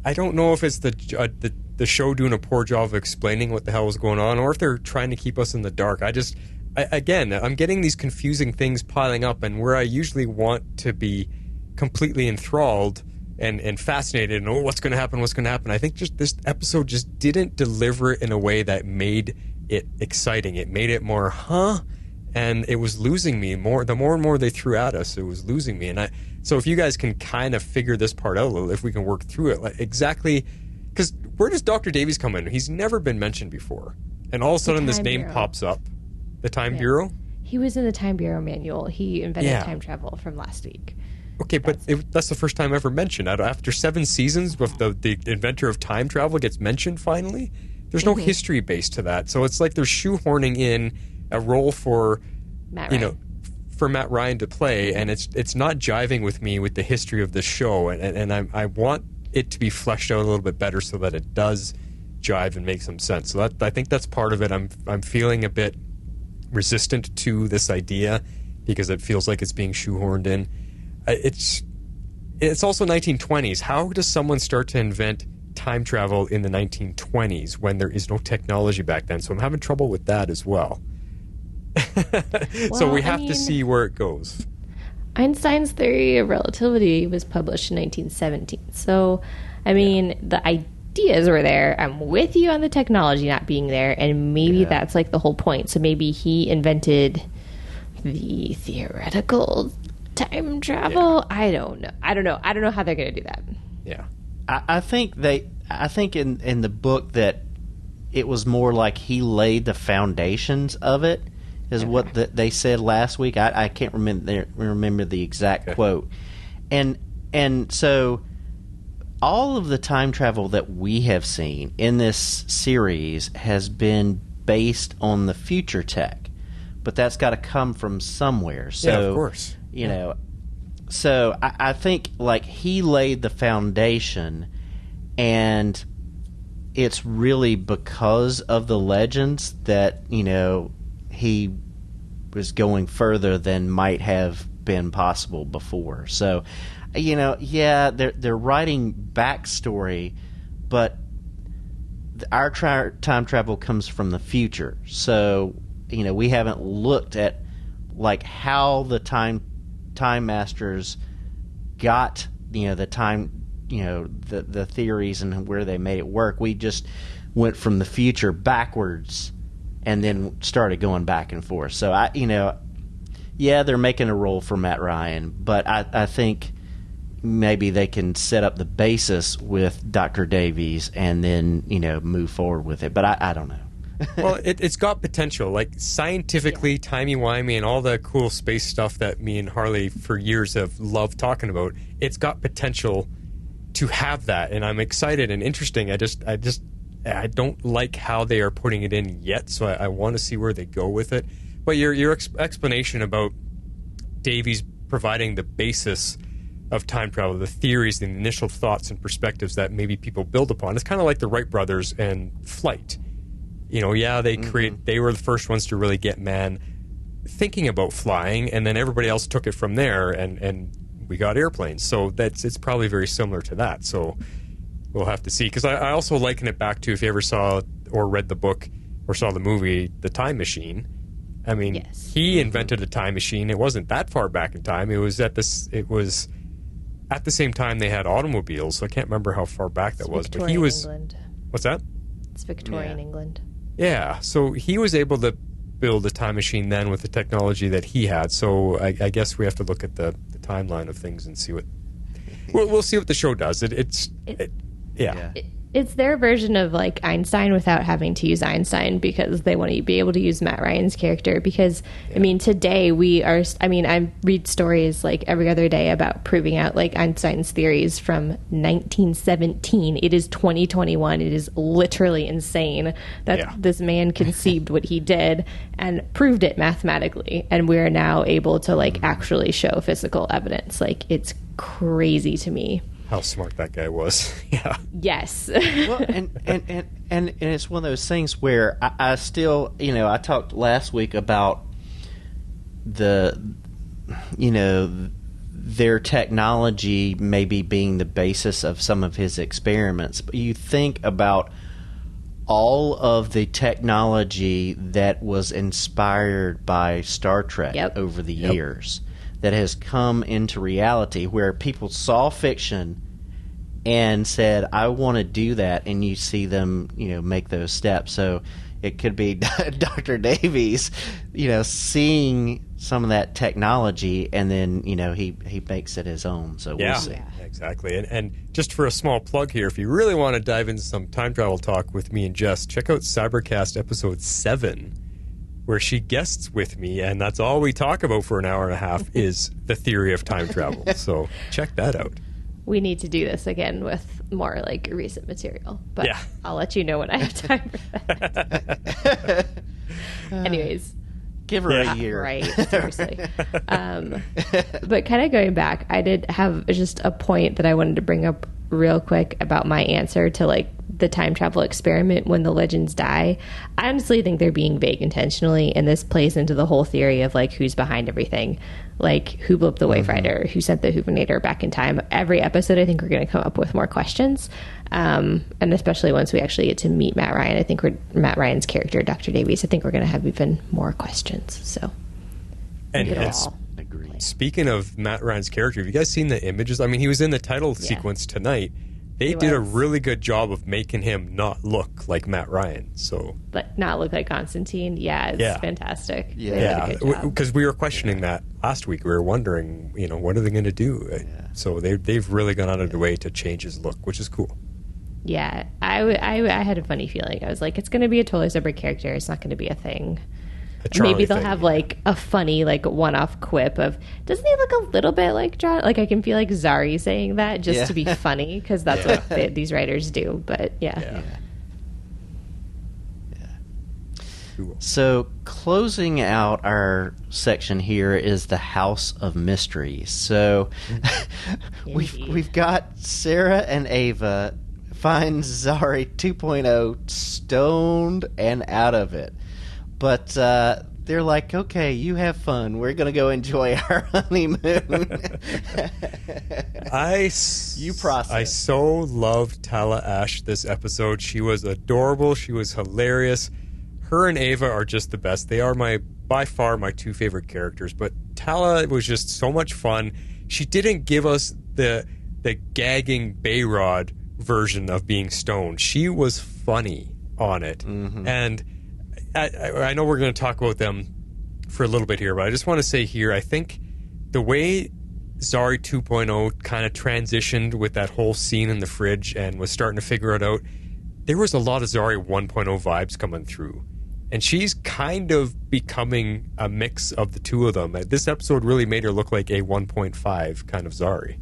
I don't know if it's the show doing a poor job of explaining what the hell is going on, or if they're trying to keep us in the dark. I'm getting these confusing things piling up, and where I usually want to be completely enthralled and fascinated and what's going to happen, I think just this episode just didn't deliver it in a way that made it exciting. It made it more and it was losing me more. The more and more they threw at us, it was losing me. And so if you guys can kind of figure this part out a little, if we can work through it, exactly, because where does Dr. Davies come in? He's never been mentioned before, and all of a sudden this name pops up. The Time Bureau? He was in the Time Bureau manual. He invented time travel from last week. Okay, but that's the first time ever mentioned. After 7 seasons, with the inventor of time travel gets mentioned finally, there's no history base to that. So it's like they're shoehorning in a role for Matt Ryan to play, and it's not jiving with me with the history of the show, and I want it to be fleshed out a little bit better so that it does jive and make some sense. So I think that's part of it. I'm feeling a bit resistant to this idea because it feels like it's being shoehorned in. It's also 1920s. How does someone start to invent time travel in the 1920s when there is no technology back then? So I'm having trouble with that as well. So we have to see where it goes. Einstein's theory of relativity was published in 1917. So, the ideas were there. I'm with you on the technology not being there, and maybe that's the whole point. So maybe he invented the theoretical time travel. Yeah. I don't know how they're going to do that. Yeah. I think in the book that it was more like he laid the foundations of it, is what they said last week. I can't remember the exact quote. And so all of the time travel that we have seen in this series has been based on the future tech. But that's got to come from somewhere. So, yeah, of course. So I think like he laid the foundation, and it's really because of the Legends that he was going further than might have been possible before. So they're writing backstory, but our time travel comes from the future. So we haven't looked at like how the time masters got the time, the theories and where they made it work. We just went from the future backwards and then started going back and forth. So they're making a role for Matt Ryan, but I think maybe they can set up the basis with Dr. Davies and then move forward with it. But I don't know. Well, it's got potential, like scientifically, timey-wimey, and all the cool space stuff that me and Harley for years have loved talking about. It's got potential to have that, and I'm excited and interesting. I don't like how they are putting it in yet, so I want to see where they go with it. But your explanation about Davies providing the basis of time travel, the theories, the initial thoughts and perspectives that maybe people build upon, it's kind of like the Wright brothers and flight. They were the first ones to really get man thinking about flying, and then everybody else took it from there, and we got airplanes. So it's probably very similar to that. So we'll have to see. Because I also liken it back to, if you ever saw or read the book or saw the movie, The Time Machine. I mean, yes. He invented a time machine. It wasn't that far back in time. It was at the same time they had automobiles. So I can't remember how far back that was. But he was. England. What's that? It's Victorian England. Yeah, so he was able to build a time machine then with the technology that he had. So I guess we have to look at the timeline of things and see what we'll see what the show does. It's their version of like Einstein without having to use Einstein, because they want to be able to use Matt Ryan's character. Because I mean, today I read stories like every other day about proving out like Einstein's theories from 1917. It is 2021. It is literally insane that this man conceived what he did and proved it mathematically, and we are now able to like actually show physical evidence. Like, it's crazy to me how smart that guy was. Yeah. Yes. Well, and it's one of those things where I still, I talked last week about their technology maybe being the basis of some of his experiments. But you think about all of the technology that was inspired by Star Trek over the years, that has come into reality, where people saw fiction and said, I want to do that, and you see them, make those steps. So it could be Dr. Davies, seeing some of that technology, and then, he makes it his own. So we'll see. Yeah, exactly. And just for a small plug here, if you really want to dive into some time travel talk with me and Jess, check out Cybercast episode 7, where she guests with me, and that's all we talk about for an hour and a half is the theory of time travel. So check that out. We need to do this again with more like recent material, but I'll let you know when I have time for that. Anyways, give her a year, right? Seriously. But kind of going back, I did have just a point that I wanted to bring up real quick about my answer to like the time travel experiment when the Legends die. I honestly think they're being vague intentionally, and this plays into the whole theory of like who's behind everything, like who blew up the Wayfinder, who sent the Hoovinator back in time. Every episode I think we're going to come up with more questions, and especially once we actually get to meet Matt Ryan, I think Matt Ryan's character, Dr. Davies, I think we're going to have even more questions. So speaking of Matt Ryan's character, have you guys seen the images? I mean, he was in the title sequence tonight. They did a really good job of making him not look like Matt Ryan. But not look like Constantine. Yeah, it's fantastic. Yeah, because we were questioning that last week. We were wondering, what are they going to do? So they've really gone out of their way to change his look, which is cool. Yeah, I had a funny feeling. I was like, it's going to be a totally separate character. It's not going to be a thing. Maybe they'll have like a funny like one-off quip of, doesn't he look a little bit like John? Like I can feel like Zari saying that just to be funny, because that's what these writers do. But Cool. So, closing out our section here is the House of Mysteries. So, we've got Sarah and Ava find Zari 2.0 stoned and out of it. But they're like, okay, you have fun. We're going to go enjoy our honeymoon. You process. I so loved Tala Ash this episode. She was adorable. She was hilarious. Her and Ava are just the best. They are by far my two favorite characters. But Tala was just so much fun. She didn't give us the gagging Bayrod version of being stoned. She was funny on it. Mm-hmm. And I know we're going to talk about them for a little bit here, but I just want to say here, I think the way Zari 2.0 kind of transitioned with that whole scene in the fridge and was starting to figure it out, there was a lot of Zari 1.0 vibes coming through. And she's kind of becoming a mix of the two of them. This episode really made her look like a 1.5 kind of Zari.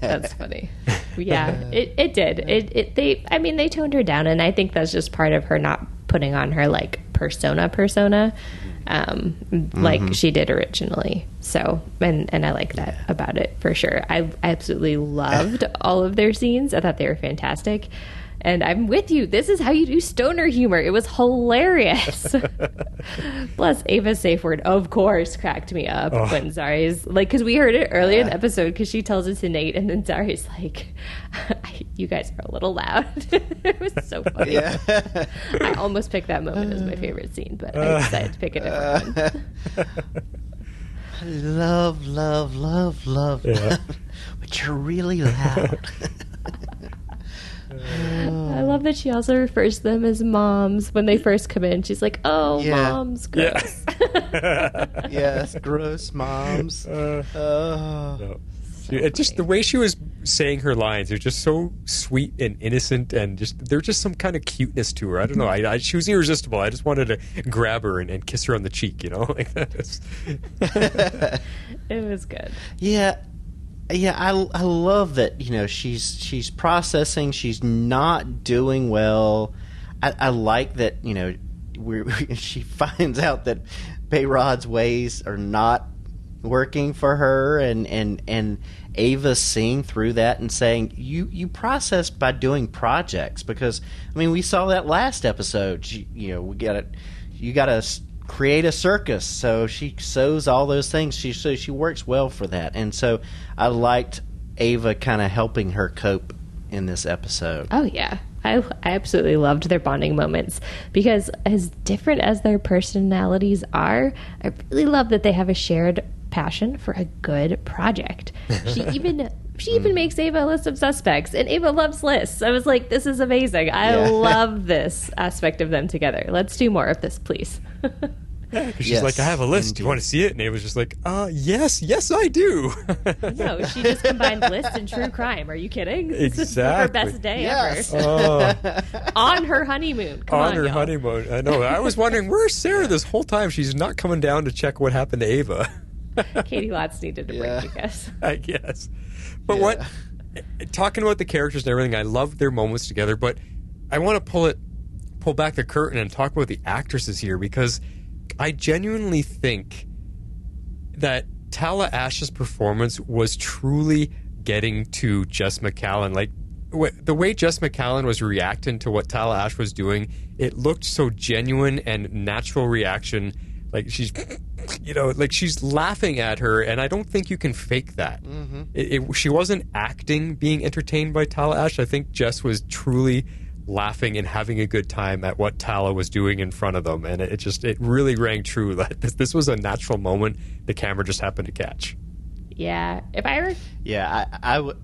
That's funny. Yeah, it did. They toned her down, and I think that's just part of her not putting on her like persona, like she did originally. So, and I like that about it for sure. I absolutely loved all of their scenes. I thought they were fantastic. And I'm with you. This is how you do stoner humor. It was hilarious. Plus, Ava's safe word, of course, cracked me up when Zari's like, because we heard it earlier in the episode because she tells it to Nate, and then Zari's like, "You guys are a little loud." It was so funny. Yeah. I almost picked that moment as my favorite scene, but I decided to pick a different one. Love. Yeah. But you're really loud. I love that she also refers to them as moms when they first come in. She's like, "Oh, moms, gross." Yes, gross moms. No. Just the way she was saying her lines, they're just so sweet and innocent, and there's just some kind of cuteness to her. I don't know. She was irresistible. I just wanted to grab her and kiss her on the cheek, like that. It was good. Yeah. Yeah, I love that, she's processing, she's not doing well. I like that, she finds out that Bayrod's ways are not working for her, and Ava seeing through that and saying, you process by doing projects, because, we saw that last episode, you gotta create a circus, so she sews all those things. She works well for that, and so I liked Ava kind of helping her cope in this episode. Oh yeah, I absolutely loved their bonding moments, because as different as their personalities are, I really love that they have a shared passion for a good project. She even makes Ava a list of suspects, and Ava loves lists. I was like, this is amazing. I love this aspect of them together. Let's do more of this, please. Yeah, because she's like, I have a list. Do you want to see it? And Ava's just like, yes, I do. No, she just combined lists and true crime. Are you kidding? Exactly. This is her best day ever. On her honeymoon. Come on, y'all. Honeymoon. I know. I was wondering, where's Sarah this whole time? She's not coming down to check what happened to Ava. Katie Lotz needed a break, I guess. I guess. But talking about the characters and everything, I love their moments together, but I want to pull back the curtain and talk about the actresses here, because I genuinely think that Tala Ash's performance was truly getting to Jess McCallan. Like, the way Jess McCallan was reacting to what Tala Ash was doing, it looked so genuine and natural reaction. Like, she's, she's laughing at her, and I don't think you can fake that. Mm-hmm. She wasn't acting being entertained by Tala Ash. I think Jess was truly laughing and having a good time at what Tala was doing in front of them, and it really rang true that this was a natural moment the camera just happened to catch. Yeah, if I were...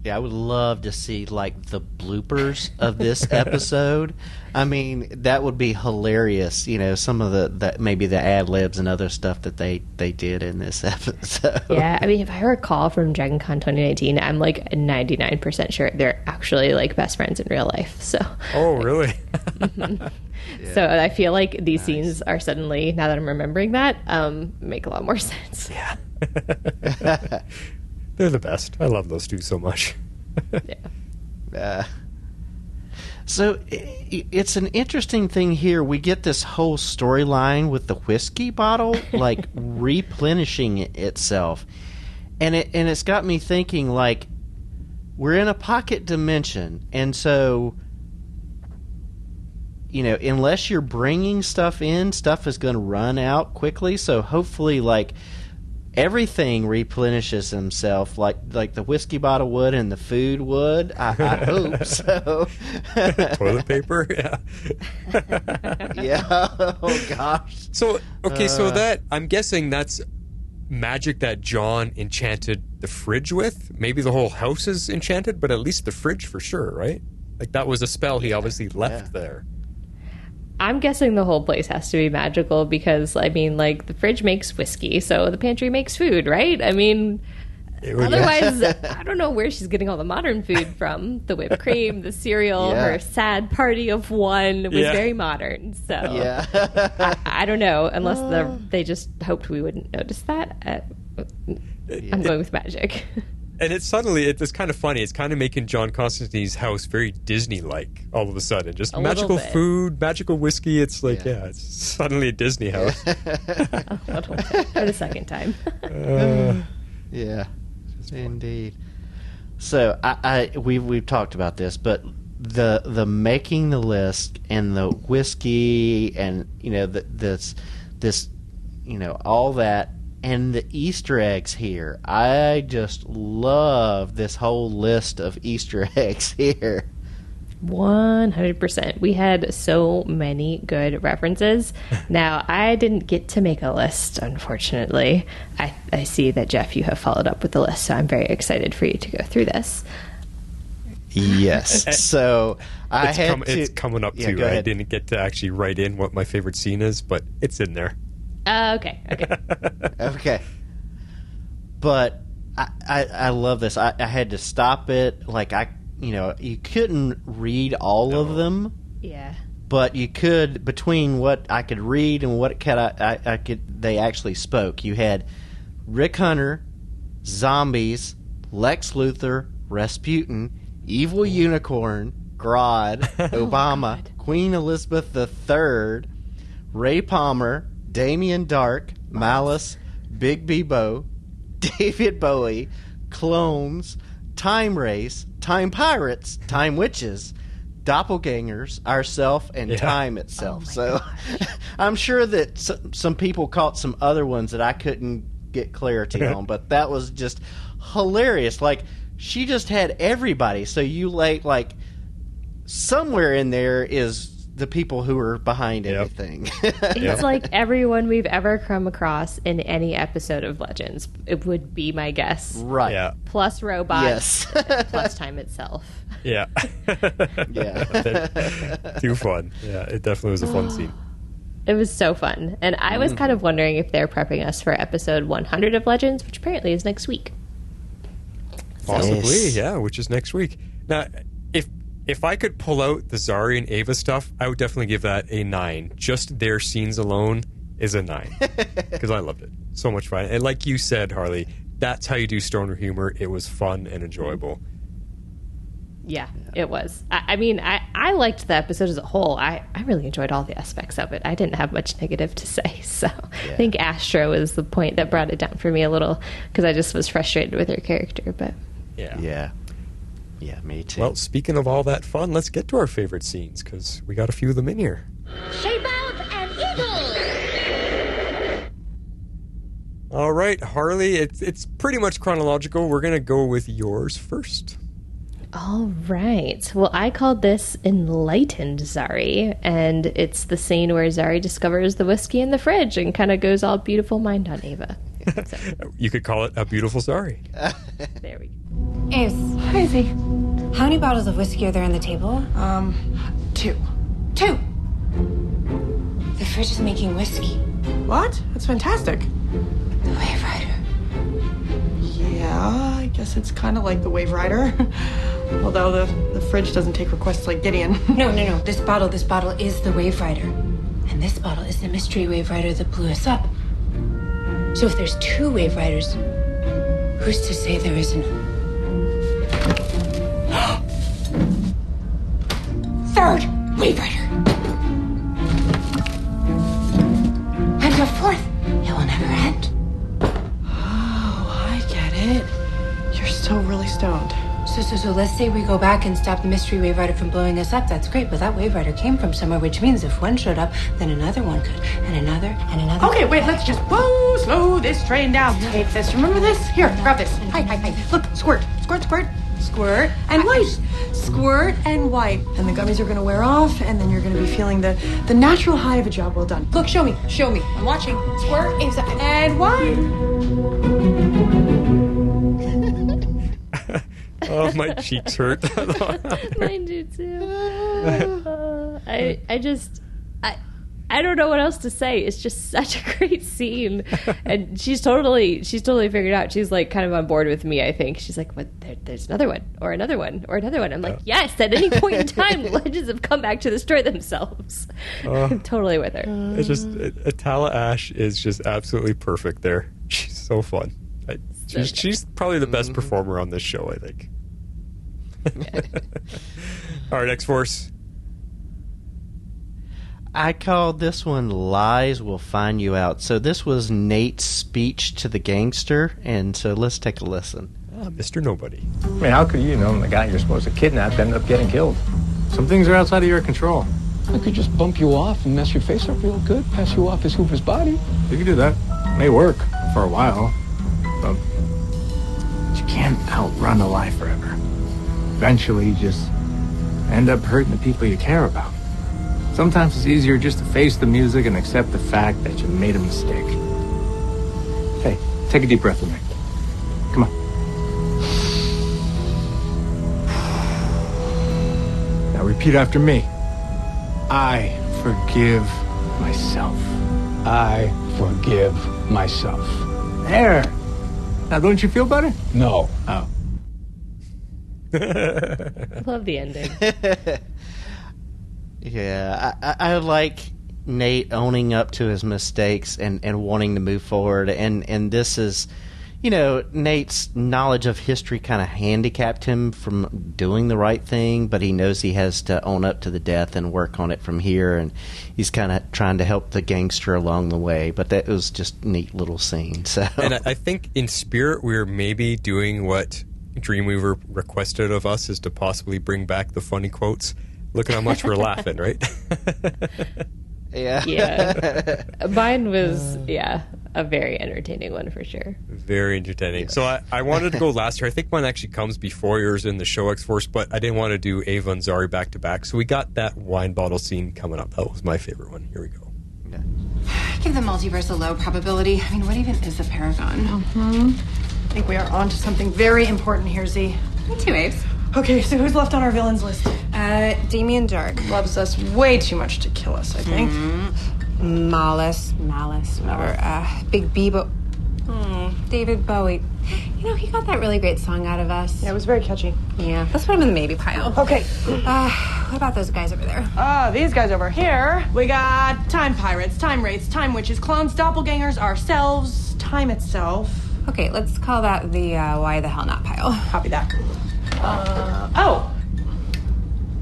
I would love to see like the bloopers of this episode. That would be hilarious. Some of the maybe the ad libs and other stuff that they did in this episode. Yeah, if I recall from Dragon Con 2019, I'm like 99% sure they're actually like best friends in real life. So. Oh, really? Mm-hmm. Yeah. So I feel like these scenes are suddenly, now that I'm remembering that, make a lot more sense. Yeah. They're the best. I love those two so much. Yeah. So it's an interesting thing here. We get this whole storyline with the whiskey bottle, like, replenishing itself. And it's got me thinking, like, we're in a pocket dimension, and so, you know, unless you're bringing stuff in, stuff is going to run out quickly. So hopefully, like, everything replenishes himself, like the whiskey bottle would and the food would. I hope so. Toilet paper, yeah. Yeah. Oh gosh. So okay, so that I'm guessing that's magic that John enchanted the fridge with. Maybe the whole house is enchanted, but at least the fridge for sure, right? Like that was a spell he obviously left there. I'm guessing the whole place has to be magical because, I mean, like, the fridge makes whiskey, so the pantry makes food, right? I mean, otherwise, I don't know where she's getting all the modern food from. The whipped cream, the cereal, her sad party of one was very modern. So I don't know, unless they just hoped we wouldn't notice that. I'm going with magic. And it's kind of funny. It's kind of making John Constantine's house very Disney-like all of a sudden. Just magical food, magical whiskey. It's like, it's suddenly a Disney house. A little bit, for the second time. Yeah, indeed. So we've talked about this, but the making the list and the whiskey and, you know, this you know, all that. And the Easter eggs here. I just love this whole list of Easter eggs here. 100%. We had so many good references. Now, I didn't get to make a list, unfortunately. I see that, Jeff, you have followed up with the list, so I'm very excited for you to go through this. Yes. So it's coming up too. I didn't get to actually write in what my favorite scene is, but it's in there. Okay. Okay. But I love this. I had to stop it. Like, you couldn't read all of them. Yeah. But you could, between what I could read and what they actually spoke. You had Rick Hunter, zombies, Lex Luthor, Rasputin, Evil Unicorn, Grodd, Obama, Queen Elizabeth III, Ray Palmer, Damien Dark, Malice, Big Bebo, David Bowie, Clones, Time Race, Time Pirates, Time Witches, Doppelgangers, Ourself, and Time itself. So I'm sure that some people caught some other ones that I couldn't get clarity on, but that was just hilarious. Like, she just had everybody. So you like somewhere in there is the people who are behind everything. It's like everyone we've ever come across in any episode of Legends. It would be my guess. Right. Yeah. Plus robots. Plus time itself. Yeah. Too fun. Yeah, it definitely was a fun scene. It was so fun. And I was kind of wondering if they're prepping us for episode 100 of Legends, which apparently is next week. Possibly, yeah, which is next week. Now, if I could pull out the Zari and Ava stuff, I would definitely give that a 9. Just their scenes alone is a 9. Because I loved it. So much fun. And like you said, Harley, that's how you do stoner humor. It was fun and enjoyable. Yeah, it was. I mean, I liked the episode as a whole. I really enjoyed all the aspects of it. I didn't have much negative to say. So I think Astra was the point that brought it down for me a little, because I just was frustrated with her character. But Yeah, me too. Well, speaking of all that fun, let's get to our favorite scenes, because we got a few of them in here. Shape out and eagle! All right, Harley, it's pretty much chronological. We're going to go with yours first. All right. Well, I called this Enlightened Zari, and it's the scene where Zari discovers the whiskey in the fridge and kind of goes all beautiful mind on Ava. So. You could call it a beautiful Zari. There we go. Ace. Hi, Izzy. How many bottles of whiskey are there on the table? 2. 2! The fridge is making whiskey. What? That's fantastic. The Wave Rider. Yeah, I guess it's kind of like the Wave Rider. Although the fridge doesn't take requests like Gideon. No. This bottle is the Wave Rider. And this bottle is the mystery Wave Rider that blew us up. So if there's 2 Wave Riders, who's to say there isn't? So let's say we go back and stop the mystery wave rider from blowing us up. That's great, but that wave rider came from somewhere, which means if one showed up, then another one could, and another, and another. Okay, wait, let's just slow this train down. Take this. Remember this? Here, grab this. Hi. Look, squirt, and white. Squirt and white. And the gummies are gonna wear off, and then you're gonna be feeling the natural high of a job well done. Look, show me. I'm watching. Squirt and white. Oh, my cheeks hurt. Mine do too. I don't know what else to say. It's just such a great scene, and she's totally figured it out. She's like kind of on board with me. I think she's like, "What? There's another one, or another one, or another one." I'm like, "Yes." At any point in time, the legends have come back to destroy themselves. I'm totally with her. It's just Atala Ash is just absolutely perfect there. She's so fun. She's probably the best performer on this show, I think. All right, X-Force. I called this one Lies Will Find You Out. So this was Nate's speech to the gangster, and so let's take a listen. Mr. Nobody. I mean, how could you know the guy you're supposed to kidnap ended up getting killed? Some things are outside of your control. I could just bump you off and mess your face up real good, pass you off as Hoover's body. You can do that. May work for a while, but you can't outrun a life forever. Eventually, you just end up hurting the people you care about. Sometimes it's easier just to face the music and accept the fact that you made a mistake. Hey, take a deep breath with me. Come on. Now repeat after me. I forgive myself. I forgive myself. There. Now, don't you feel better? No. Oh. Love the ending. Yeah, I like Nate owning up to his mistakes and wanting to move forward. And this is, Nate's knowledge of history kind of handicapped him from doing the right thing, but he knows he has to own up to the death and work on it from here. And he's kind of trying to help the gangster along the way. But that was just a neat little scene. So. And I think in spirit, we're maybe doing what Dreamweaver requested of us, is to possibly bring back the funny quotes. Look at how much we're laughing, right? Yeah. Mine was, a very entertaining one for sure. Very entertaining. So I wanted to go last year. I think mine actually comes before yours in the show, X-Force, but I didn't want to do Ava and Zari back to back. So we got that wine bottle scene coming up. That was my favorite one. Here we go. Yeah. Give the multiverse a low probability. I mean, what even is a paragon? I think we are on to something very important here, Z. Me too, Aves. Okay, so who's left on our villains list? Damien Dark. Loves us way too much to kill us, I think. Malice, whatever. Big Bebo. David Bowie. He got that really great song out of us. Yeah, it was very catchy. Yeah, let's put him in the maybe pile. Okay. What about those guys over there? These guys over here. We got time pirates, time wraiths, time witches, clones, doppelgangers, ourselves, time itself. Okay, let's call that the why the hell not pile. Copy that.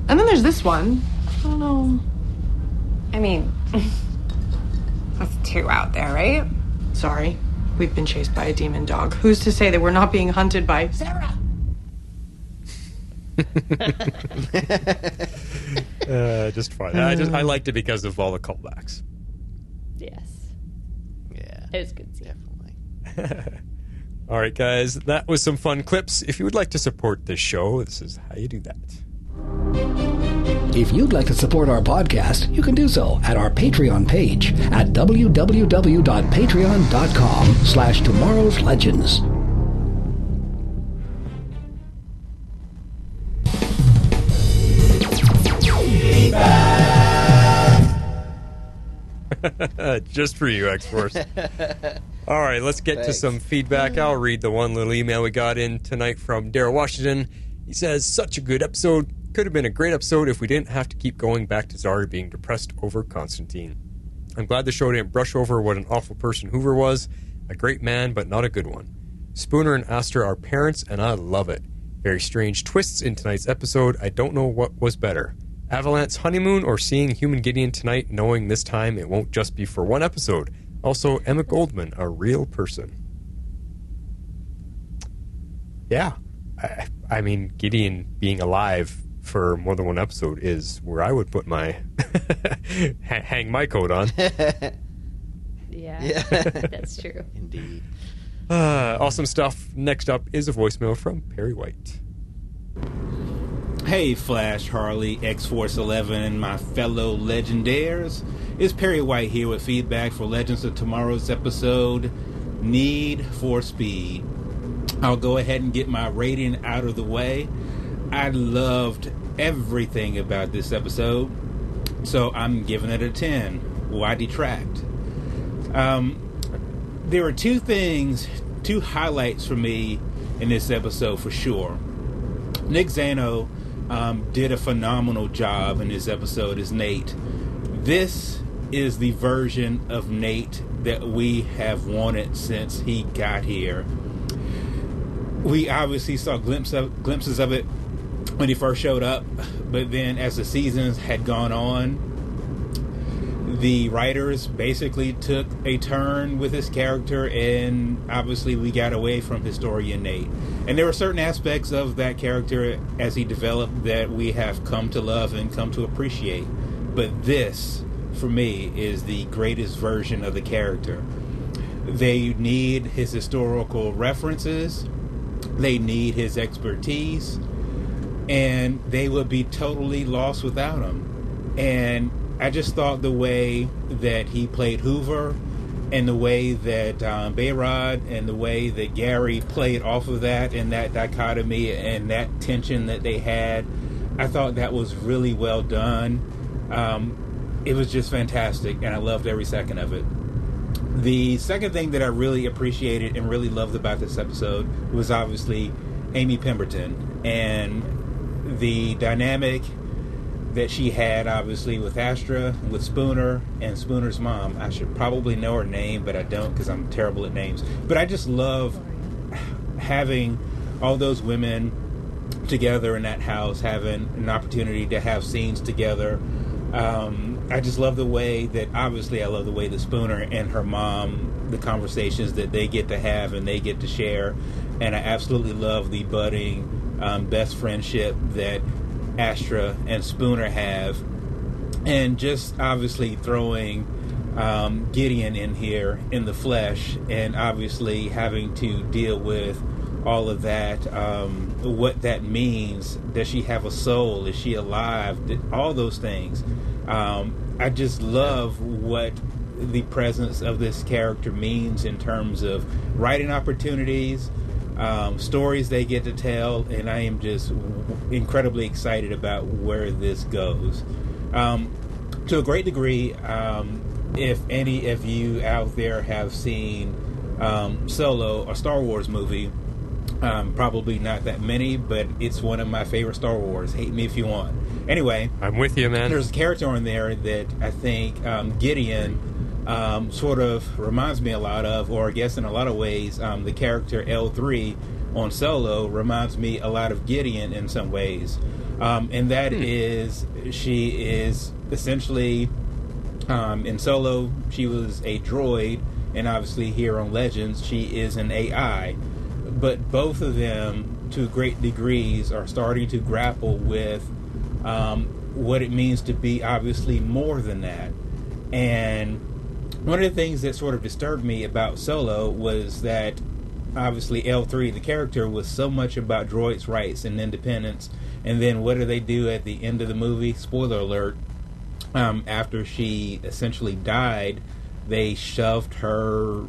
And then there's this one. I don't know. I mean, that's two out there, right? Sorry. We've been chased by a demon dog. Who's to say that we're not being hunted by Sarah? Just fun. I liked it because of all the callbacks. Yes. Yeah. It was good. Definitely. All right, guys. That was some fun clips. If you would like to support this show, this is how you do that. If you'd like to support our podcast, you can do so at our Patreon page at www.patreon.com/tomorrowslegends. Just for you, X-Force. All right, let's get to some feedback. I'll read the one little email we got in tonight from Daryl Washington. He says, such a good episode. Could have been a great episode if we didn't have to keep going back to Zari being depressed over Constantine. I'm glad the show didn't brush over what an awful person Hoover was. A great man, but not a good one. Spooner and Astra are parents, and I love it. Very strange twists in tonight's episode. I don't know what was better. Avalanche's honeymoon or seeing human Gideon tonight, knowing this time it won't just be for one episode. Also, Emma Goldman, a real person. Yeah. I mean, Gideon being alive for more than one episode is where I would put my hang my coat on. Yeah, that's true. Indeed. Awesome stuff. Next up is a voicemail from Perry White. Hey, Flash, Harley, X-Force 11, and my fellow Legendaires. It's Perry White here with feedback for Legends of Tomorrow's episode, Need for Speed. I'll go ahead and get my rating out of the way. I loved everything about this episode, so I'm giving it a 10. Why detract? There were two highlights for me in this episode for sure. Nick Zano did a phenomenal job in this episode as Nate. This is the version of Nate that we have wanted since he got here. We obviously saw glimpses of it when he first showed up, but then as the seasons had gone on, the writers basically took a turn with his character, and obviously we got away from historian Nate. And there were certain aspects of that character as he developed that we have come to love and come to appreciate. But this, for me, is the greatest version of the character. They need his historical references, they need his expertise, and they would be totally lost without him. And I just thought the way that he played Hoover, and the way that Bayrod and the way that Gary played off of that, and that dichotomy and that tension that they had, I thought that was really well done. It was just fantastic, and I loved every second of it. The second thing that I really appreciated and really loved about this episode was obviously Amy Pemberton and the dynamic that she had obviously with Astra, with Spooner, and Spooner's mom. I should probably know her name, but I don't because I'm terrible at names. But I just love having all those women together in that house, having an opportunity to have scenes together. I just love the way that, obviously I love the way that Spooner and her mom, the conversations that they get to have and they get to share. And I absolutely love the budding best friendship that Astra and Spooner have, and just obviously throwing Gideon in here in the flesh, and obviously having to deal with all of that, what that means. Does she have a soul? Is she alive? All those things. I just love what the presence of this character means in terms of writing opportunities, stories they get to tell, and I am just incredibly excited about where this goes. To a great degree, if any of you out there have seen Solo, a Star Wars movie, probably not that many, but it's one of my favorite Star Wars. Hate me if you want. Anyway, I'm with you, man. There's a character in there that I think Gideon sort of reminds me a lot of, or I guess in a lot of ways, the character L3 on Solo reminds me a lot of Gideon in some ways. And that is, she is essentially, in Solo, she was a droid, and obviously here on Legends, she is an AI. But both of them, to great degrees, are starting to grapple with what it means to be obviously more than that. And one of the things that sort of disturbed me about Solo was that obviously L3, the character, was so much about droids' rights and independence, and then what do they do at the end of the movie? Spoiler alert, after she essentially died, they shoved her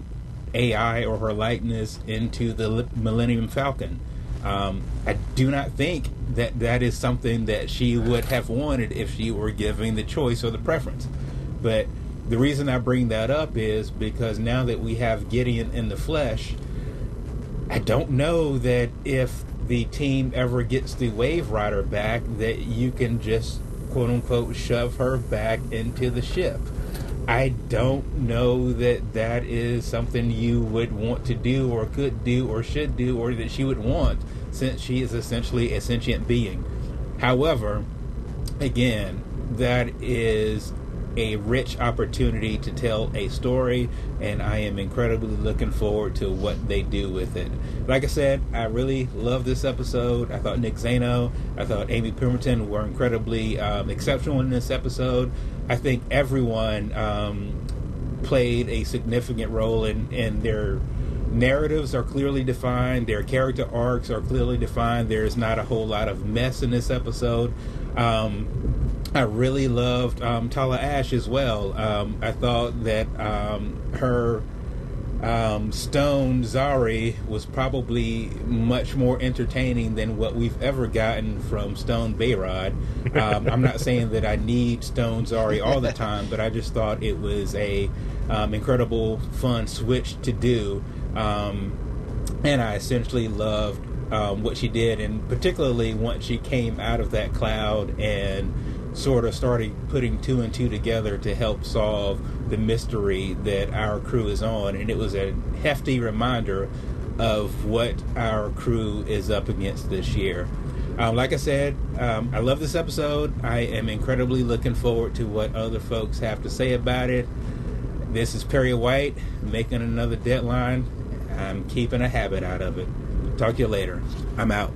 AI or her likeness into the Millennium Falcon. I do not think that that is something that she would have wanted if she were given the choice or the preference. But the reason I bring that up is because now that we have Gideon in the flesh, I don't know that if the team ever gets the Wave Rider back, that you can just quote-unquote shove her back into the ship. I don't know that that is something you would want to do or could do or should do or that she would want, since she is essentially a sentient being. However, again, that is a rich opportunity to tell a story, and I am incredibly looking forward to what they do with it. Like I said, I really love this episode. I thought Nick Zano, I thought Amy Pemberton were incredibly exceptional in this episode. I think everyone played a significant role in their narratives are clearly defined, their character arcs are clearly defined. There's not a whole lot of mess in this episode. I really loved Tala Ash as well. I thought that her Stone Zari was probably much more entertaining than what we've ever gotten from Stone Bayrod. I'm not saying that I need Stone Zari all the time, but I just thought it was a incredible, fun switch to do. And I essentially loved what she did, and particularly once she came out of that cloud and sort of started putting two and two together to help solve the mystery that our crew is on. And it was a hefty reminder of what our crew is up against this year. Like I said, I love this episode. I am incredibly looking forward to what other folks have to say about it. This is Perry White making another deadline. I'm keeping a habit out of it. Talk to you later. I'm out.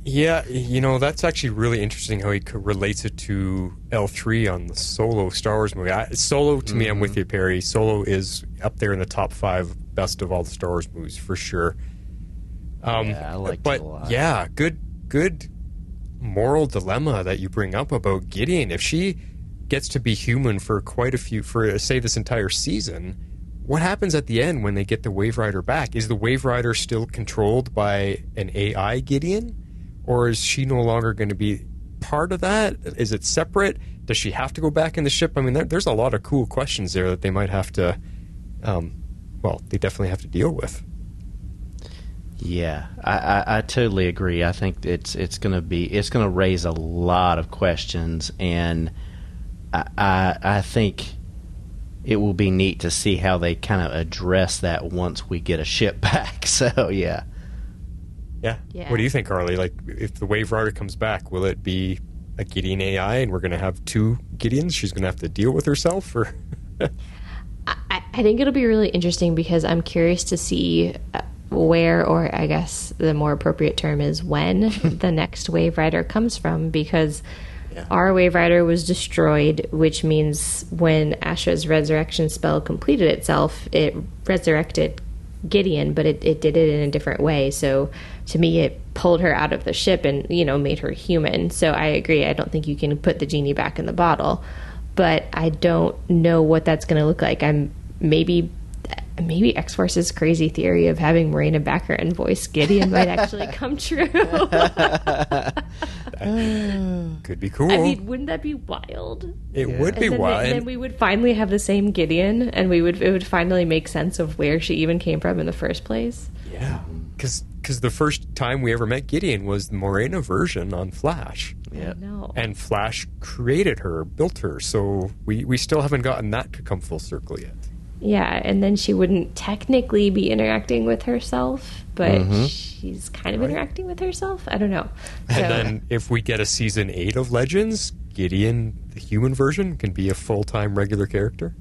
Yeah, that's actually really interesting how he relates it to L3 on the Solo Star Wars movie. Solo, to me, I'm with you, Perry. Solo is up there in the top 5 best of all the Star Wars movies, for sure. I liked it a lot. Yeah, good moral dilemma that you bring up about Gideon. If she gets to be human for say this entire season, what happens at the end when they get the Wave Rider back? Is the Wave Rider still controlled by an AI Gideon? Or is she no longer going to be part of that? Is it separate? Does she have to go back in the ship? I mean, there's a lot of cool questions there that they might have to, they definitely have to deal with. Yeah, I totally agree. I think it's going to raise a lot of questions, and I think it will be neat to see how they kind of address that once we get a ship back. So yeah. Yeah. What do you think, Harley? Like, if the Wave Rider comes back, will it be a Gideon AI and we're going to have 2 Gideons? She's going to have to deal with herself? Or I think it'll be really interesting because I'm curious to see where, or I guess the more appropriate term is when, the next Wave Rider comes from, because our Wave Rider was destroyed, which means when Astra's resurrection spell completed itself, it resurrected Gideon, but it did it in a different way. So to me, it pulled her out of the ship and made her human. So I agree. I don't think you can put the genie back in the bottle, but I don't know what that's going to look like. Maybe X-Force's crazy theory of having Morena Baccarin voice Gideon might actually come true. Could be cool. I mean, wouldn't that be wild? It would be wild. And then we would finally have the same Gideon, and it would finally make sense of where she even came from in the first place. Yeah, because the first time we ever met Gideon was the Morena version on Flash. Yeah, no. And Flash created her, built her, so we still haven't gotten that to come full circle yet. Yeah, and then she wouldn't technically be interacting with herself, but she's kind of interacting with herself. I don't know. And then if we get a season 8 of Legends, Gideon, the human version, can be a full-time regular character.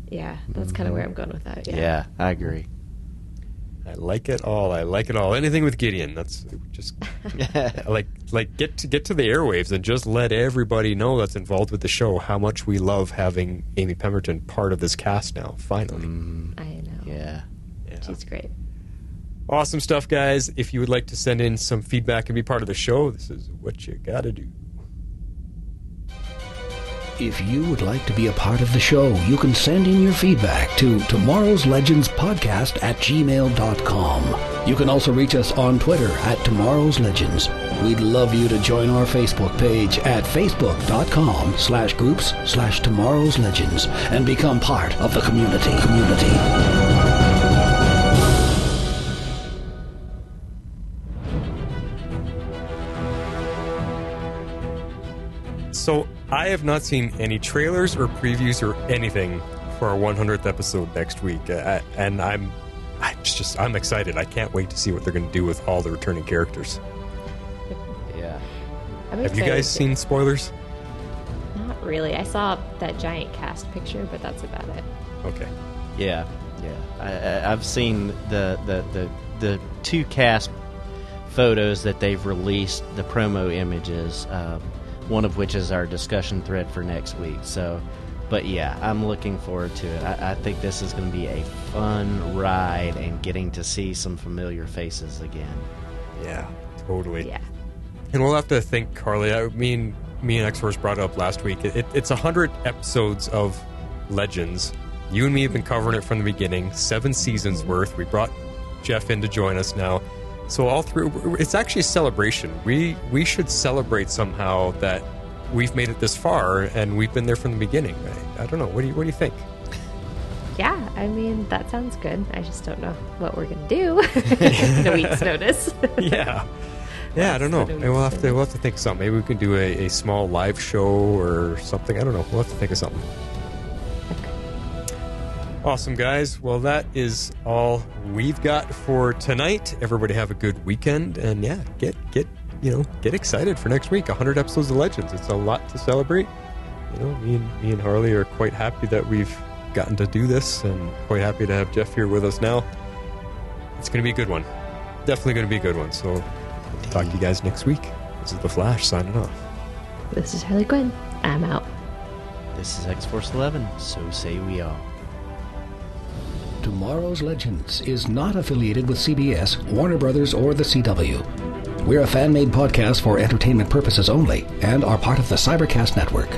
Yeah, that's kind of where I'm going with that. Yeah, I agree. I like it all. Anything with Gideon. That's just get to the airwaves and just let everybody know that's involved with the show how much we love having Amy Pemberton part of this cast now. Finally, I know. Yeah, she's great. Awesome stuff, guys. If you would like to send in some feedback and be part of the show, this is what you got to do. If you would like to be a part of the show, you can send in your feedback to tomorrowslegendspodcast@gmail.com. You can also reach us on Twitter @Tomorrow's Legends. We'd love you to join our Facebook page at facebook.com/groups/Tomorrow's Legends and become part of the community. So I have not seen any trailers or previews or anything for our 100th episode next week, and I'm excited. I can't wait to see what they're going to do with all the returning characters. Yeah. Have you guys seen spoilers? Not really. I saw that giant cast picture, but that's about it. Okay. Yeah. I've seen the 2 cast photos that they've released, the promo images, one of which is our discussion thread for next week. So, but yeah, I'm looking forward to it. I think this is going to be a fun ride and getting to see some familiar faces again. Yeah, totally. Yeah. And we'll have to think, Carly, me and X-Force brought it up last week. It's 100 episodes of Legends. You and me have been covering it from the beginning, 7 seasons worth. We brought Jeff in to join us now. So all through, it's actually a celebration. We should celebrate somehow that we've made it this far and we've been there from the beginning. I don't know. What do you think? Yeah, I mean, that sounds good. I just don't know what we're going to do in a week's notice. Yeah, I don't know. We'll have to think of something. Maybe we can do a small live show or something. I don't know. We'll have to think of something. Awesome, guys. Well, that is all we've got for tonight. Everybody have a good weekend, and yeah, get excited for next week. 100 episodes of Legends. It's a lot to celebrate. Me and Harley are quite happy that we've gotten to do this, and quite happy to have Jeff here with us now. It's going to be a good one. Definitely going to be a good one. So, talk to you guys next week. This is The Flash signing off. This is Harley Quinn. I'm out. This is X-Force 11. So say we all. Tomorrow's Legends is not affiliated with CBS, Warner Brothers, or the CW. We're a fan-made podcast for entertainment purposes only and are part of the Cybercast Network.